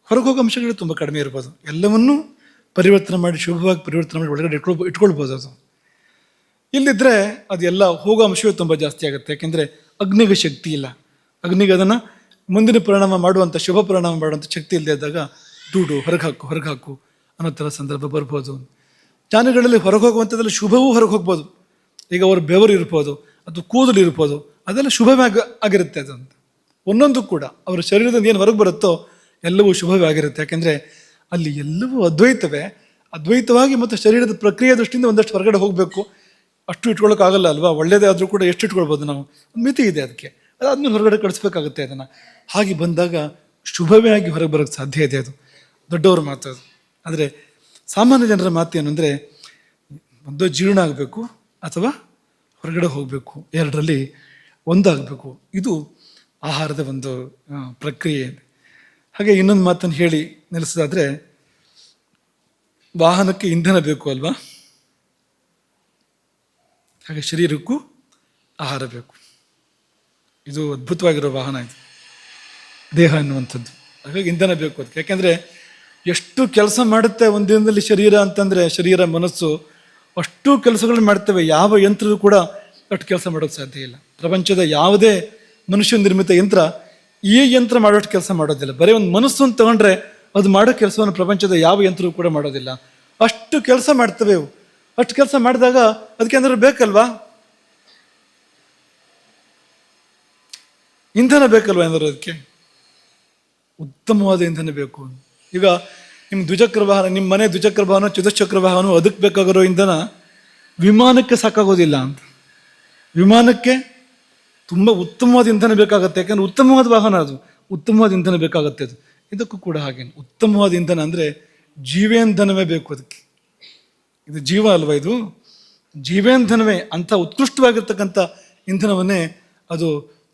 ಹೊರಗೆ ಹೋಗೋ ಅಂಶಗಳೇ ತುಂಬ ಕಡಿಮೆ ಇರ್ಬೋದು. ಎಲ್ಲವನ್ನೂ ಪರಿವರ್ತನೆ ಮಾಡಿ, ಶುಭವಾಗಿ ಪರಿವರ್ತನೆ ಮಾಡಿ ಒಳಗಡೆ ಇಟ್ಕೊಳ್ಬೋದು. ಅದು ಇಲ್ಲಿದ್ದರೆ ಅದೆಲ್ಲ ಹೋಗೋ ಅಂಶವೇ ತುಂಬ ಜಾಸ್ತಿ ಆಗುತ್ತೆ. ಯಾಕೆಂದರೆ ಅಗ್ನಿಗೆ ಶಕ್ತಿ ಇಲ್ಲ. ಅಗ್ನಿಗೆ ಅದನ್ನು ಮುಂದಿನ ಪರಿಣಾಮ ಮಾಡುವಂಥ, ಶುಭ ಪರಿಣಾಮ ಮಾಡುವಂಥ ಶಕ್ತಿ ಇಲ್ಲದೆ ಇದ್ದಾಗ ದೂಡು, ಹೊರಗೆ ಹಾಕು ಅನ್ನೋ ಥರ ಸಂದರ್ಭ ಬರ್ಬೋದು. ಜ್ಞಾನಿಗಳಲ್ಲಿ ಹೊರಗೆ ಹೋಗುವಂಥದ್ದಲ್ಲಿ ಶುಭವೂ ಹೊರಗೆ ಹೋಗ್ಬೋದು. ಈಗ ಅವ್ರ ಬೆವರು ಇರ್ಬೋದು, ಅಥವಾ ಕೂದಲು ಇರ್ಬೋದು, ಅದೆಲ್ಲ ಶುಭವೇ ಆಗಿರುತ್ತೆ. ಅದಂತ ಒಂದೊಂದು ಕೂಡ ಅವರ ಶರೀರದಿಂದ ಏನು ಹೊರಗೆ ಬರುತ್ತೋ ಎಲ್ಲವೂ ಶುಭವೇ ಆಗಿರುತ್ತೆ. ಯಾಕೆಂದರೆ ಅಲ್ಲಿ ಎಲ್ಲವೂ ಅದ್ವೈತವಾಗಿ ಮತ್ತು ಶರೀರದ ಪ್ರಕ್ರಿಯೆ ದೃಷ್ಟಿಯಿಂದ ಒಂದಷ್ಟು ಹೊರಗಡೆ ಹೋಗಬೇಕು. ಅಷ್ಟು ಇಟ್ಕೊಳ್ಳೋಕ್ಕಾಗಲ್ಲ ಅಲ್ವಾ? ಒಳ್ಳೆಯದೇ ಆದರೂ ಕೂಡ ಎಷ್ಟು ಇಟ್ಕೊಳ್ಬೋದು ನಾವು? ಒಂದು ಮಿತಿ ಇದೆ ಅದಕ್ಕೆ. ಅದಾದ್ಮೇಲೆ ಹೊರಗಡೆ ಕಳಿಸ್ಬೇಕಾಗುತ್ತೆ ಅದನ್ನು. ಹಾಗೆ ಬಂದಾಗ ಶುಭವೇ ಆಗಿ ಹೊರಗೆ ಬರೋಕ್ಕೆ ಸಾಧ್ಯ ಇದೆ. ಅದು ದೊಡ್ಡವ್ರ ಮಾತು ಅದು. ಆದರೆ ಸಾಮಾನ್ಯ ಜನರ ಮಾತು ಏನಂದರೆ ಒಂದು ಜೀರ್ಣ ಆಗಬೇಕು ಅಥವಾ ಹೊರಗಡೆ ಹೋಗಬೇಕು, ಎರಡರಲ್ಲಿ ಒಂದಾಗಬೇಕು. ಇದು ಆಹಾರದ ಒಂದು ಪ್ರಕ್ರಿಯೆ. ಹಾಗೆ ಇನ್ನೊಂದು ಮಾತನ್ನು ಹೇಳಿ ನಿಲ್ಲಿಸೋದಾದರೆ, ವಾಹನಕ್ಕೆ ಇಂಧನ ಬೇಕು ಅಲ್ವಾ? ಹಾಗೆ ಶರೀರಕ್ಕೂ ಆಹಾರ ಬೇಕು. ಇದು ಅದ್ಭುತವಾಗಿರೋ ವಾಹನ ಇದು, ದೇಹ ಅನ್ನುವಂಥದ್ದು. ಹಾಗಾಗಿ ಇಂಧನ ಬೇಕು ಅದಕ್ಕೆ. ಯಾಕೆಂದರೆ ಎಷ್ಟು ಕೆಲಸ ಮಾಡುತ್ತೆ ಒಂದು ದಿನದಲ್ಲಿ ಶರೀರ ಅಂತಂದರೆ, ಶರೀರ ಮನಸ್ಸು ಅಷ್ಟು ಕೆಲಸಗಳನ್ನ ಮಾಡ್ತೇವೆ. ಯಾವ ಯಂತ್ರವೂ ಕೂಡ ಅಷ್ಟು ಕೆಲಸ ಮಾಡೋಕ್ಕೆ ಸಾಧ್ಯ ಇಲ್ಲ. ಪ್ರಪಂಚದ ಯಾವುದೇ ಮನುಷ್ಯ ನಿರ್ಮಿತ ಯಂತ್ರ ಈ ಯಂತ್ರ ಮಾಡೋಷ್ಟು ಕೆಲಸ ಮಾಡೋದಿಲ್ಲ. ಬರೀ ಒಂದು ಮನಸ್ಸನ್ನು ತಗೊಂಡ್ರೆ ಅದು ಮಾಡೋ ಕೆಲಸವನ್ನು ಪ್ರಪಂಚದ ಯಾವ ಯಂತ್ರವೂ ಕೂಡ ಮಾಡೋದಿಲ್ಲ. ಅಷ್ಟು ಕೆಲಸ ಮಾಡ್ತವೆ ಇವು. ಅಷ್ಟು ಕೆಲಸ ಮಾಡಿದಾಗ ಅದಕ್ಕೆ ಏನಾದ್ರು ಬೇಕಲ್ವಾ? ಇಂಧನ ಬೇಕಲ್ವಾ? ಏನಾದ್ರು ಅದಕ್ಕೆ ಉತ್ತಮವಾದ ಇಂಧನ ಬೇಕು. ಈಗ ನಿಮ್ಮ ದ್ವಿಚಕ್ರ ವಾಹನ, ನಿಮ್ಮ ಮನೆ ದ್ವಿಚಕ್ರ ವಾಹನ, ಚತುಶ್ಚಕ್ರ ವಾಹನ, ಅದಕ್ಕೆ ಬೇಕಾಗಿರೋ ಇಂಧನ ವಿಮಾನಕ್ಕೆ ಸಾಕಾಗೋದಿಲ್ಲ ಅಂತ. ವಿಮಾನಕ್ಕೆ ತುಂಬ ಉತ್ತಮವಾದ ಇಂಧನ ಬೇಕಾಗುತ್ತೆ, ಯಾಕಂದರೆ ಉತ್ತಮವಾದ ವಾಹನ ಅದು, ಉತ್ತಮವಾದ ಇಂಧನ ಬೇಕಾಗುತ್ತೆ ಅದು. ಇದಕ್ಕೂ ಕೂಡ ಹಾಗೆ ಉತ್ತಮವಾದ ಇಂಧನ ಅಂದರೆ ಜೀವೇಂಧನವೇ ಬೇಕು ಅದಕ್ಕೆ. ಇದು ಜೀವ ಅಲ್ವಾ, ಇದು ಜೀವೇಂಧನವೇ, ಅಂಥ ಉತ್ಕೃಷ್ಟವಾಗಿರ್ತಕ್ಕಂಥ ಇಂಧನವನ್ನೇ ಅದು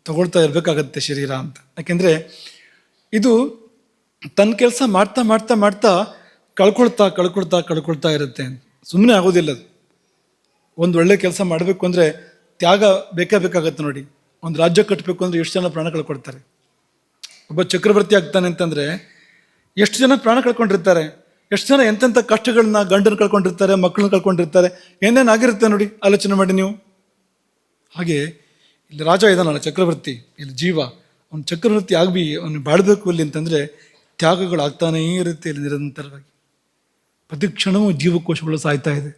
ತಗೊಳ್ತಾ ಇರಬೇಕಾಗತ್ತೆ ಶರೀರ ಅಂತ. ಯಾಕೆಂದರೆ ಇದು ತನ್ನ ಕೆಲಸ ಮಾಡ್ತಾ ಮಾಡ್ತಾ ಮಾಡ್ತಾ ಕಳ್ಕೊಳ್ತಾ ಇರುತ್ತೆ. ಸುಮ್ಮನೆ ಆಗೋದಿಲ್ಲ ಅದು. ಒಂದು ಒಳ್ಳೆ ಕೆಲಸ ಮಾಡಬೇಕು ಅಂದರೆ ತ್ಯಾಗ ಬೇಕಾಗತ್ತೆ ನೋಡಿ. ಒಂದು ರಾಜ್ಯ ಕಟ್ಟಬೇಕು ಅಂದರೆ ಎಷ್ಟು ಜನ ಪ್ರಾಣ ಕಳ್ಕೊಳ್ತಾರೆ. ಒಬ್ಬ ಚಕ್ರವರ್ತಿ ಆಗ್ತಾನೆ ಅಂತಂದರೆ ಎಷ್ಟು ಜನ ಪ್ರಾಣ ಕಳ್ಕೊಂಡಿರ್ತಾರೆ, ಎಷ್ಟು ಜನ ಎಂತೆಂಥ ಕಷ್ಟಗಳನ್ನ, ಗಂಡನ ಕಳ್ಕೊಂಡಿರ್ತಾರೆ, ಮಕ್ಕಳನ್ನ ಕಳ್ಕೊಂಡಿರ್ತಾರೆ, ಏನೇನಾಗಿರುತ್ತೆ ನೋಡಿ, ಆಲೋಚನೆ ಮಾಡಿ ನೀವು. ಹಾಗೆ ಇಲ್ಲಿ ರಾಜ ಇದಾನಲ್ಲ ಚಕ್ರವರ್ತಿ, ಇಲ್ಲಿ ಜೀವ, ಅವನು ಚಕ್ರವರ್ತಿ ಅವನು ಬಾಳಬೇಕು ಇಲ್ಲಿ ಅಂತಂದರೆ ತ್ಯಾಗಗಳಾಗ್ತಾನೇ ಇರುತ್ತೆ ಇಲ್ಲಿ ನಿರಂತರವಾಗಿ. ಪ್ರತಿ ಕ್ಷಣವೂ ಜೀವಕೋಶಗಳು ಸಾಯ್ತಾ ಇದೆ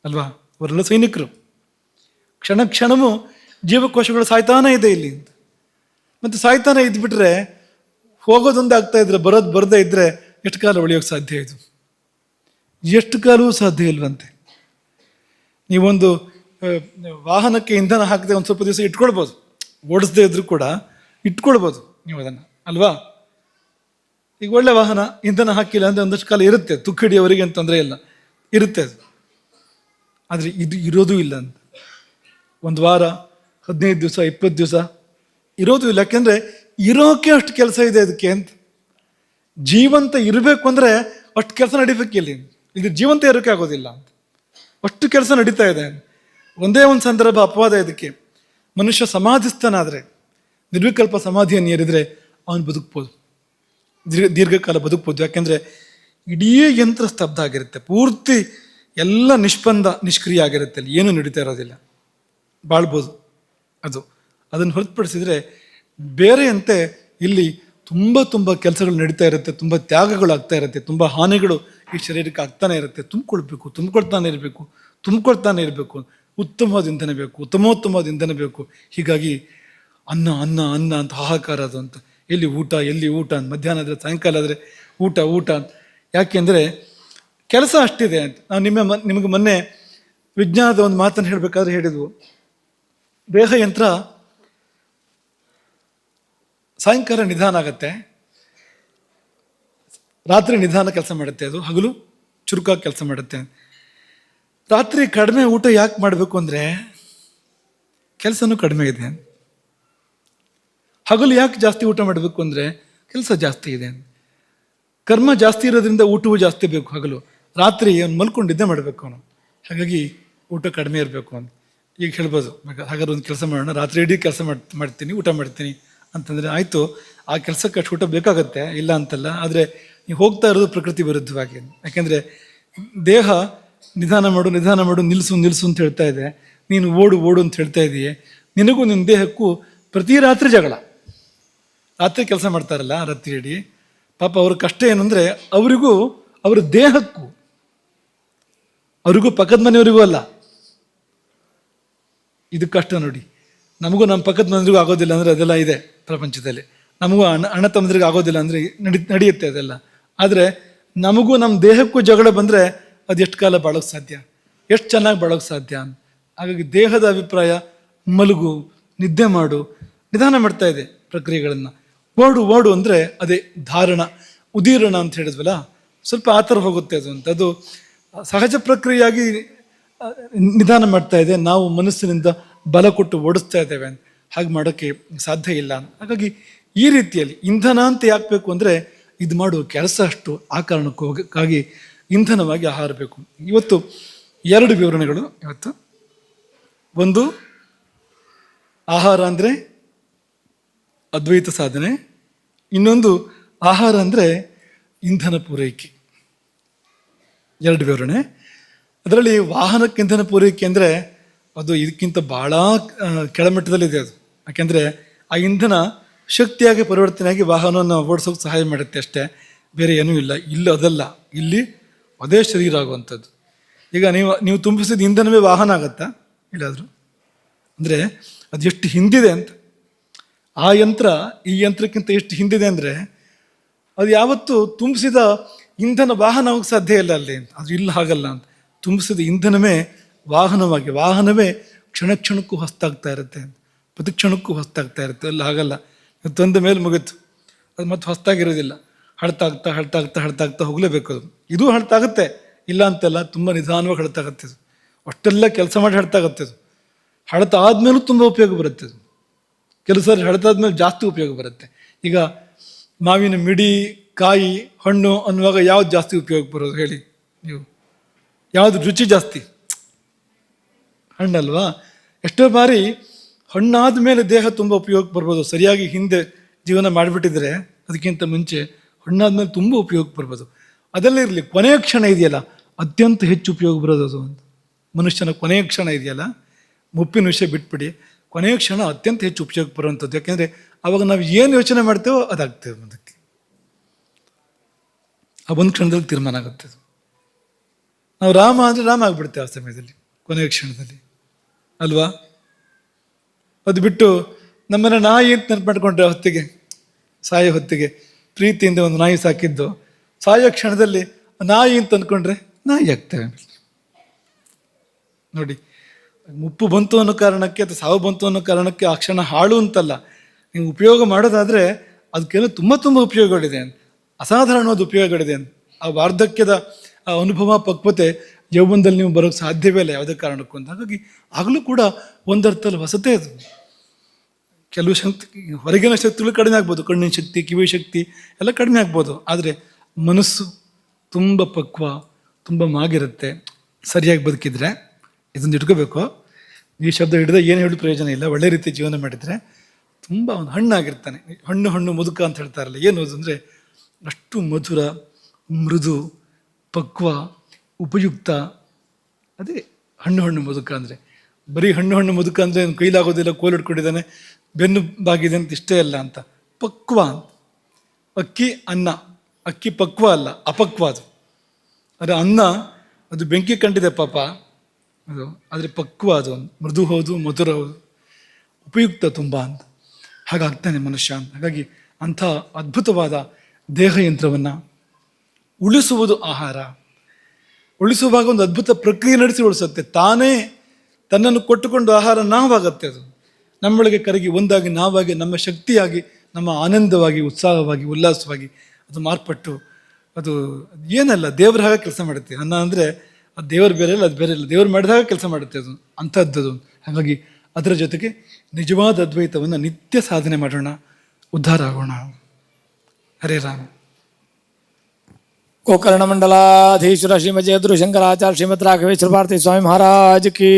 ಅಲ್ವಾ, ಅವರೆಲ್ಲ ಸೈನಿಕರು. ಕ್ಷಣವೂ ಜೀವಕೋಶಗಳು ಸಾಯ್ತಾನೇ ಇದೆ ಇಲ್ಲಿ ಅಂತ. ಮತ್ತು ಸಾಯ್ತಾನೆ ಇದ್ಬಿಟ್ರೆ ಹೋಗೋದೊಂದೇ ಆಗ್ತಾ ಇದ್ರೆ, ಬರದೇ ಇದ್ದರೆ ಎಷ್ಟು ಕಾಲ ಉಳಿಯೋಕ್ಕೆ ಸಾಧ್ಯ? ಇದು ಎಷ್ಟು ಕಾಲವೂ ಸಾಧ್ಯ ಇಲ್ವಂತೆ. ನೀವೊಂದು ವಾಹನಕ್ಕೆ ಇಂಧನ ಹಾಕದೆ ಒಂದು ಸ್ವಲ್ಪ ದಿವಸ ಇಟ್ಕೊಳ್ಬೋದು, ಓಡಿಸದೇ ಇದ್ರೂ ಕೂಡ ಇಟ್ಕೊಳ್ಬೋದು ನೀವು ಅದನ್ನು ಅಲ್ವಾ. ಈಗ ಒಳ್ಳೆ ವಾಹನ ಇಂಧನ ಹಾಕಿಲ್ಲ ಅಂದರೆ ಒಂದಷ್ಟು ಕಾಲ ಇರುತ್ತೆ, ತುಕ್ಕು ಹಿಡಿಯೋವರಿಗೆ ಅಂತ ತೊಂದರೆ ಇಲ್ಲ, ಇರುತ್ತೆ ಅದು. ಆದರೆ ಇದು ಇರೋದು ಇಲ್ಲ ಅಂತ. ಒಂದು ವಾರ, 15 ದಿವಸ, 20 ದಿವಸ ಇರೋದು ಇಲ್ಲ. ಯಾಕೆಂದರೆ ಇರೋಕೆ ಅಷ್ಟು ಕೆಲಸ ಇದೆ ಅದಕ್ಕೆ ಅಂತ. ಜೀವಂತ ಇರಬೇಕು ಅಂದರೆ ಅಷ್ಟು ಕೆಲಸ ನಡಿಬೇಕಿಲ್ಲ. ಇದು ಜೀವಂತ ಇರೋಕೆ ಆಗೋದಿಲ್ಲ ಅಂತ, ಅಷ್ಟು ಕೆಲಸ ನಡೀತಾ ಇದೆ. ಒಂದೇ ಒಂದು ಸಂದರ್ಭ ಅಪವಾದ ಇದಕ್ಕೆ. ಮನುಷ್ಯ ಸಮಾಧಿಸ್ಥನಾದರೆ, ನಿರ್ವಿಕಲ್ಪ ಸಮಾಧಿಯನ್ನು ಏರಿದರೆ ಅವನು ಬದುಕ್ಬೋದು, ದೀರ್ಘಕಾಲ ಬದುಕ್ಬೋದು. ಯಾಕೆಂದರೆ ಇಡೀ ಯಂತ್ರ ಸ್ತಬ್ಧ ಆಗಿರುತ್ತೆ, ಪೂರ್ತಿ ಎಲ್ಲ ನಿಷ್ಕ್ರಿಯ ಆಗಿರುತ್ತೆ, ಅಲ್ಲಿ ಏನೂ ನಡೀತಾ ಇರೋದಿಲ್ಲ, ಬಾಳ್ಬೋದು ಅದು. ಅದನ್ನು ಹೊರತುಪಡಿಸಿದರೆ ಬೇರೆಯಂತೆ ಇಲ್ಲಿ ತುಂಬ ಕೆಲಸಗಳು ನಡೀತಾ ಇರುತ್ತೆ, ತುಂಬ ತ್ಯಾಗಗಳಾಗ್ತಾ ಇರುತ್ತೆ, ತುಂಬ ಹಾನಿಗಳು ಈ ಶರೀರಕ್ಕೆ ಆಗ್ತಾನೆ ಇರುತ್ತೆ. ತುಂಬಿಕೊಳ್ತಾನೆ ಇರಬೇಕು. ಉತ್ತಮವಾದ ಇಂಧನ ಬೇಕು, ಉತ್ತಮೋತ್ತಮವಾದ ಇಂಧನ ಬೇಕು. ಹೀಗಾಗಿ ಅನ್ನ ಅನ್ನ ಅನ್ನ ಅಂತ ಹಾಹಾಕಾರ ಅದು ಅಂತ. ಎಲ್ಲಿ ಊಟ ಅಂತ, ಮಧ್ಯಾಹ್ನ ಆದರೆ ಸಾಯಂಕಾಲ ಆದರೆ ಊಟ ಅಂತ. ಯಾಕೆಂದರೆ ಕೆಲಸ ಅಷ್ಟಿದೆ ಅಂತ. ನಾವು ನಿಮಗೆ ಮೊನ್ನೆ ವಿಜ್ಞಾನದ ಒಂದು ಮಾತನ್ನು ಹೇಳಬೇಕಾದ್ರೆ ಹೇಳಿದ್ವು, ದೇಹಯಂತ್ರ ಸಾಯಂಕಾಲ ನಿಧಾನ ಆಗತ್ತೆ, ರಾತ್ರಿ ನಿಧಾನ ಕೆಲಸ ಮಾಡುತ್ತೆ, ಅದು ಹಗಲು ಚುರುಕಾಗಿ ಕೆಲಸ ಮಾಡುತ್ತೆ. ರಾತ್ರಿ ಕಡಿಮೆ ಊಟ ಯಾಕೆ ಮಾಡಬೇಕು ಅಂದರೆ ಕೆಲಸನೂ ಕಡಿಮೆ ಇದೆ. ಹಗಲು ಯಾಕೆ ಜಾಸ್ತಿ ಊಟ ಮಾಡಬೇಕು ಅಂದರೆ ಕೆಲಸ ಜಾಸ್ತಿ ಇದೆ. ಕರ್ಮ ಜಾಸ್ತಿ ಇರೋದ್ರಿಂದ ಊಟವೂ ಜಾಸ್ತಿ ಬೇಕು ಹಗಲು. ರಾತ್ರಿ ಅವನು ಮಲ್ಕೊಂಡಿದ್ದೇ ಮಾಡಬೇಕು ಅವನು, ಹಾಗಾಗಿ ಊಟ ಕಡಿಮೆ ಇರಬೇಕು ಅಂತ. ಈಗ ಹೇಳ್ಬೋದು, ಹಾಗಾದ್ರೆ ಒಂದು ಕೆಲಸ ಮಾಡೋಣ, ರಾತ್ರಿ ಇಡೀ ಕೆಲಸ ಮಾಡ್ತೀನಿ, ಊಟ ಮಾಡ್ತೀನಿ ಅಂತಂದರೆ ಆಯಿತು, ಆ ಕೆಲಸಕ್ಕೆ ಅಷ್ಟು ಊಟ ಬೇಕಾಗತ್ತೆ, ಇಲ್ಲ ಅಂತಲ್ಲ. ಆದರೆ ನೀವು ಹೋಗ್ತಾ ಇರೋದು ಪ್ರಕೃತಿ ವಿರುದ್ಧವಾಗಿ. ಯಾಕೆಂದರೆ ದೇಹ ನಿಧಾನ ಮಾಡು, ನಿಲ್ಲಿಸು ಅಂತ ಹೇಳ್ತಾ ಇದೆ, ನೀನು ಓಡು ಅಂತ ಹೇಳ್ತಾ ಇದೆಯೇ. ನಿನಗೂ ನಿನ್ನ ದೇಹಕ್ಕೂ ಪ್ರತಿ ರಾತ್ರಿ ಜಗಳ. ರಾತ್ರಿ ಕೆಲಸ ಮಾಡ್ತಾರಲ್ಲ ರಾತ್ರಿ ಇಡೀ, ಪಾಪ ಅವ್ರ ಕಷ್ಟ ಏನಂದರೆ ಅವರಿಗೂ, ಅವ್ರ ದೇಹಕ್ಕೂ, ಅವ್ರಿಗೂ ಪಕ್ಕದ ಮನೆಯವರಿಗೂ ಅಲ್ಲ. ಇದು ಕಷ್ಟ ನೋಡಿ. ನಮಗೂ ನಮ್ಮ ಪಕ್ಕದ ಮನೆಯವರಿಗೂ ಆಗೋದಿಲ್ಲ ಅಂದರೆ ಅದೆಲ್ಲ ಇದೆ ಪ್ರಪಂಚದಲ್ಲಿ. ನಮಗೂ ಅಣ್ಣ ತಮ್ಮದ್ರಿಗೆ ಆಗೋದಿಲ್ಲ ಅಂದರೆ ನಡೆಯುತ್ತೆ ಅದೆಲ್ಲ. ಆದರೆ ನಮಗೂ ನಮ್ಮ ದೇಹಕ್ಕೂ ಜಗಳ ಬಂದರೆ ಅದು ಎಷ್ಟು ಕಾಲ ಬಾಳೋಕ್ಕೆ ಸಾಧ್ಯ, ಎಷ್ಟು ಚೆನ್ನಾಗಿ ಬಾಳೋಕ್ಕೆ ಸಾಧ್ಯ. ಹಾಗಾಗಿ ದೇಹದ ಅಭಿಪ್ರಾಯ, ಮಲಗು, ನಿದ್ದೆ ಮಾಡು, ನಿಧಾನ ಮಾಡ್ತಾ ಇದೆ ಪ್ರಕ್ರಿಯೆಗಳನ್ನು. ಓಡು ಅಂದರೆ ಅದೇ ಧಾರಣ, ಉದೀರಣ ಅಂತ ಹೇಳಿದ್ವಲ್ಲ, ಸ್ವಲ್ಪ ಆ ಥರ ಹೋಗುತ್ತೆ ಅದು ಅಂತ. ಅದು ಸಹಜ ಪ್ರಕ್ರಿಯೆಯಾಗಿ ನಿಧಾನ ಮಾಡ್ತಾ ಇದೆ, ನಾವು ಮನಸ್ಸಿನಿಂದ ಬಲ ಕೊಟ್ಟು ಓಡಿಸ್ತಾ ಇದ್ದೇವೆ ಅಂತ. ಹಾಗೆ ಮಾಡೋಕ್ಕೆ ಸಾಧ್ಯ ಇಲ್ಲ. ಹಾಗಾಗಿ ಈ ರೀತಿಯಲ್ಲಿ ಇಂಧನ ಅಂತ ಯಾಕೆ ಬೇಕು ಅಂದರೆ ಇದು ಮಾಡುವ ಕೆಲಸ ಅಷ್ಟು, ಆ ಕಾರಣಕ್ಕಾಗಿ ಇಂಧನವಾಗಿ ಆಹಾರ ಬೇಕು. ಇವತ್ತು 2 ವಿವರಣೆಗಳು. ಇವತ್ತು ಒಂದು ಆಹಾರ ಅಂದರೆ ಅದ್ವೈತ ಸಾಧನೆ, ಇನ್ನೊಂದು ಆಹಾರ ಅಂದರೆ ಇಂಧನ ಪೂರೈಕೆ. 2 ವಿವರಣೆ. ಅದರಲ್ಲಿ ವಾಹನಕ್ಕೆ ಇಂಧನ ಪೂರೈಕೆ ಅಂದರೆ ಅದು ಇದಕ್ಕಿಂತ ಭಾಳ ಕೆಳಮಟ್ಟದಲ್ಲಿದೆ ಅದು. ಯಾಕೆಂದರೆ ಆ ಇಂಧನ ಶಕ್ತಿಯಾಗಿ ಪರಿವರ್ತನೆಯಾಗಿ ವಾಹನವನ್ನು ಓಡಿಸೋಕೆ ಸಹಾಯ ಮಾಡುತ್ತೆ ಅಷ್ಟೇ, ಬೇರೆ ಏನೂ ಇಲ್ಲ. ಇಲ್ಲಿ ಅದಲ್ಲ, ಇಲ್ಲಿ ಅದೇ ಶರೀರ ಆಗುವಂಥದ್ದು. ಈಗ ನೀವು ತುಂಬಿಸಿದ ಇಂಧನವೇ ವಾಹನ ಆಗತ್ತಾ ಇಲ್ಲಾದರೂ? ಅಂದರೆ ಅದು ಎಷ್ಟು ಹಿಂದಿದೆ ಅಂತ. ಆ ಯಂತ್ರ ಈ ಯಂತ್ರಕ್ಕಿಂತ ಎಷ್ಟು ಹಿಂದಿದೆ ಅಂದರೆ ಅದು ಯಾವತ್ತೂ ತುಂಬಿಸಿದ ಇಂಧನ ವಾಹನ ಹೋಗಕ್ಕೆ ಸಾಧ್ಯ ಇಲ್ಲ ಅಲ್ಲಿ, ಅದು ಇಲ್ಲ ಹಾಗಲ್ಲ ಅಂತ. ತುಂಬಿಸಿದ ಇಂಧನವೇ ವಾಹನವೇ ಕ್ಷಣ ಕ್ಷಣಕ್ಕೂ ಹೊಸ್ತಾಗ್ತಾ ಇರುತ್ತೆ, ಪ್ರತಿ ಕ್ಷಣಕ್ಕೂ ಹೊಸ್ತಾಗ್ತಾ ಇರುತ್ತೆ. ಅಲ್ಲಿ ಹಾಗಲ್ಲ, ತಂದ ಮೇಲೆ ಮುಗಿತು, ಅದು ಮತ್ತೆ ಹೊಸ್ತಾಗಿರೋದಿಲ್ಲ, ಹಳ್ತಾಗ್ತಾ ಹೋಗಲೇಬೇಕು. ಅದು ಇದು ಹಳ್ತಾಗುತ್ತೆ, ಇಲ್ಲ ಅಂತೆಲ್ಲ, ತುಂಬ ನಿಧಾನವಾಗಿ ಹಳ್ತಾಗತ್ತೆ ಅದು. ಅಷ್ಟೆಲ್ಲ ಕೆಲಸ ಮಾಡಿ ಹಳ್ತಾಗತ್ತೆ ಅದು. ಹಳತ ಆದಮೇಲೂ ತುಂಬ ಉಪಯೋಗ ಬರುತ್ತೆ ಅದು. ಕೆಲವು ಸಾರಿ ಹಳತಾದ್ಮೇಲೆ ಜಾಸ್ತಿ ಉಪಯೋಗ ಬರುತ್ತೆ. ಈಗ ಮಾವಿನ ಮಿಡಿ, ಕಾಯಿ, ಹಣ್ಣು ಅನ್ನುವಾಗ ಯಾವ್ದು ಜಾಸ್ತಿ ಉಪಯೋಗ ಬರೋದು ಹೇಳಿ ನೀವು? ಯಾವುದು ರುಚಿ ಜಾಸ್ತಿ? ಹಣ್ಣಲ್ವಾ? ಎಷ್ಟೋ ಬಾರಿ ಹಣ್ಣಾದ ಮೇಲೆ ದೇಹ ತುಂಬ ಉಪಯೋಗ ಬರ್ಬೋದು. ಸರಿಯಾಗಿ ಹಿಂದೆ ಜೀವನ ಮಾಡಿಬಿಟ್ಟಿದ್ರೆ ಅದಕ್ಕಿಂತ ಮುಂಚೆ ಹಣ್ಣಾದ್ಮೇಲೆ ತುಂಬ ಉಪಯೋಗ ಬರ್ಬೋದು. ಅದೆಲ್ಲ ಇರಲಿ, ಕೊನೆಯ ಕ್ಷಣ ಇದೆಯಲ್ಲ ಅತ್ಯಂತ ಹೆಚ್ಚು ಉಪಯೋಗ ಬರೋದು ಅದು. ಒಂದು ಮನುಷ್ಯನ ಕೊನೆಯ ಕ್ಷಣ ಇದೆಯಲ್ಲ, ಮುಪ್ಪಿನ ವಿಷಯ ಬಿಟ್ಬಿಡಿ, ಕೊನೆಯ ಕ್ಷಣ ಅತ್ಯಂತ ಹೆಚ್ಚು ಉಪಯೋಗ ಬರುವಂಥದ್ದು. ಯಾಕೆಂದರೆ ಅವಾಗ ನಾವು ಏನು ಯೋಚನೆ ಮಾಡ್ತೇವೋ ಅದಾಗ್ತೇವೆ ಅದಕ್ಕೆ. ಆ ಒಂದು ಕ್ಷಣದಲ್ಲಿ ತೀರ್ಮಾನ ಆಗುತ್ತೆ ಅದು. ನಾವು ರಾಮ ಅಂದರೆ ರಾಮ ಆಗಿಬಿಡ್ತೇವೆ ಆ ಸಮಯದಲ್ಲಿ, ಕೊನೆಯ ಕ್ಷಣದಲ್ಲಿ ಅಲ್ವಾ? ಅದು ಬಿಟ್ಟು ನಮ್ಮನ್ನ ನಾಯಿ ಅಂತ ನೆನಪು ಮಾಡ್ಕೊಂಡ್ರೆ ಹೊತ್ತಿಗೆ, ಸಾಯೋ ಹೊತ್ತಿಗೆ ಪ್ರೀತಿಯಿಂದ ಒಂದು ನಾಯಿ ಸಾಕಿದ್ದು, ಸಾಯೋ ಕ್ಷಣದಲ್ಲಿ ನಾಯಿ ಅಂತ ಅಂದ್ಕೊಂಡ್ರೆ ನಾಯಿ ಆಗ್ತೇವೆ. ನೋಡಿ, ಮುಪ್ಪು ಬಂತು ಅನ್ನೋ ಕಾರಣಕ್ಕೆ ಅಥವಾ ಸಾವು ಬಂತು ಅನ್ನೋ ಕಾರಣಕ್ಕೆ ಆ ಕ್ಷಣ ಹಾಳು ಅಂತಲ್ಲ. ನೀವು ಉಪಯೋಗ ಮಾಡೋದಾದರೆ ಅದಕ್ಕೆಲ್ಲ ತುಂಬ ತುಂಬ ಉಪಯೋಗಗಳಿದೆ, ಅಸಾಧಾರಣವಾದ ಉಪಯೋಗಗಳಿದೆ. ಆ ವಾರ್ಧಕ್ಯದ ಆ ಅನುಭವ, ಪಕ್ವತೆ ಯೌವನದಲ್ಲಿ ನೀವು ಬರೋಕ್ಕೆ ಸಾಧ್ಯವೇ ಇಲ್ಲ ಯಾವುದೇ ಕಾರಣಕ್ಕೂ ಅಂತ. ಹಾಗಾಗಿ ಆಗಲೂ ಕೂಡ ಒಂದರ್ಥದಲ್ಲಿ ಹೊಸತೇ ಅದು. ಕೆಲವು ಶಕ್ತಿ, ಹೊರಗಿನ ಶಕ್ತಿಗಳು ಕಡಿಮೆ ಆಗ್ಬೋದು, ಕಣ್ಣಿನ ಶಕ್ತಿ, ಕಿವಿ ಶಕ್ತಿ ಎಲ್ಲ ಕಡಿಮೆ ಆಗ್ಬೋದು. ಆದರೆ ಮನಸ್ಸು ತುಂಬ ಪಕ್ವ, ತುಂಬ ಮಾಗಿರುತ್ತೆ ಸರಿಯಾಗಿ ಬದುಕಿದ್ರೆ. ಇದನ್ನು ಇಟ್ಕೋಬೇಕು. ಈ ಶಬ್ದ ಹಿಡಿದ ಏನು ಹೇಳೋ ಪ್ರಯೋಜನ ಇಲ್ಲ. ಒಳ್ಳೆ ರೀತಿ ಜೀವನ ಮಾಡಿದರೆ ತುಂಬ ಒಂದು ಹಣ್ಣಾಗಿರ್ತಾನೆ. ಹಣ್ಣು ಮುದುಕ ಅಂತ ಹೇಳ್ತಾರಲ್ಲ, ಏನು ಅದು ಅಂದರೆ ಅಷ್ಟು ಮಧುರ, ಮೃದು, ಪಕ್ವ, ಉಪಯುಕ್ತ. ಅದೇ ಹಣ್ಣು ಮುದುಕ ಅಂದರೆ. ಬರೀ ಹಣ್ಣು ಮುದುಕ ಅಂದರೆ ಕೈಲಾಗೋದಿಲ್ಲ, ಕೋಲು ಹಿಡ್ಕೊಂಡಿದ್ದಾನೆ, ಬೆನ್ನು ಬಾಗಿದೆ ಅಂತ ಇಷ್ಟೇ ಅಲ್ಲ ಅಂತ. ಪಕ್ವ ಅಂತ. ಅಕ್ಕಿ ಅನ್ನ, ಅಕ್ಕಿ ಪಕ್ವ ಅಲ್ಲ, ಅಪಕ್ವ ಅದು. ಆದರೆ ಅನ್ನ ಅದು ಬೆಂಕಿ ಕಂಡಿದೆ ಪಾಪ ಅದು, ಆದರೆ ಪಕ್ವ ಅದು, ಮೃದು ಹೌದು, ಮಧುರ ಹೌದು, ಉಪಯುಕ್ತ ತುಂಬ ಅಂತ. ಹಾಗಾಗ್ತಾನೆ ಮನುಷ್ಯ ಅಂತ. ಹಾಗಾಗಿ ಅಂಥ ಅದ್ಭುತವಾದ ದೇಹಯಂತ್ರವನ್ನು ಉಳಿಸುವುದು ಆಹಾರ. ಉಳಿಸುವಾಗ ಒಂದು ಅದ್ಭುತ ಪ್ರಕ್ರಿಯೆ ನಡೆಸಿ ಉಳಿಸುತ್ತೆ. ತಾನೇ ತನ್ನನ್ನು ಕೊಟ್ಟುಕೊಂಡು ಆಹಾರ ನಾವಾಗತ್ತೆ. ಅದು ನಮ್ಮೊಳಗೆ ಕರಗಿ ಒಂದಾಗಿ ನಾವಾಗಿ, ನಮ್ಮ ಶಕ್ತಿಯಾಗಿ, ನಮ್ಮ ಆನಂದವಾಗಿ, ಉತ್ಸಾಹವಾಗಿ, ಉಲ್ಲಾಸವಾಗಿ ಅದು ಮಾರ್ಪಟ್ಟು ಅದು ಏನಲ್ಲ ದೇವರ ಹಾಗೆ ಕೆಲಸ ಮಾಡುತ್ತೆ. ಅನ್ನ ಅಂದರೆ ಅದು ದೇವರು ಬೇರೆ ಇಲ್ಲ, ಅದು ಬೇರೆ ಇಲ್ಲ, ದೇವರು ಮಾಡಿದಾಗ ಕೆಲಸ ಮಾಡುತ್ತೆ ಅದು, ಅಂಥದ್ದು. ಹಾಗಾಗಿ ಅದರ ಜೊತೆಗೆ ನಿಜವಾದ ಅದ್ವೈತವನ್ನು ನಿತ್ಯ ಸಾಧನೆ ಮಾಡೋಣ, ಉದ್ಧಾರ ಆಗೋಣ. ಹರೇ ರಾಮ. गोकर्ण मंडलाधीश्वर श्रीमद जयद्रु शंकराचार्य श्रीमद राघवेश्वर भारती स्वामी महाराज की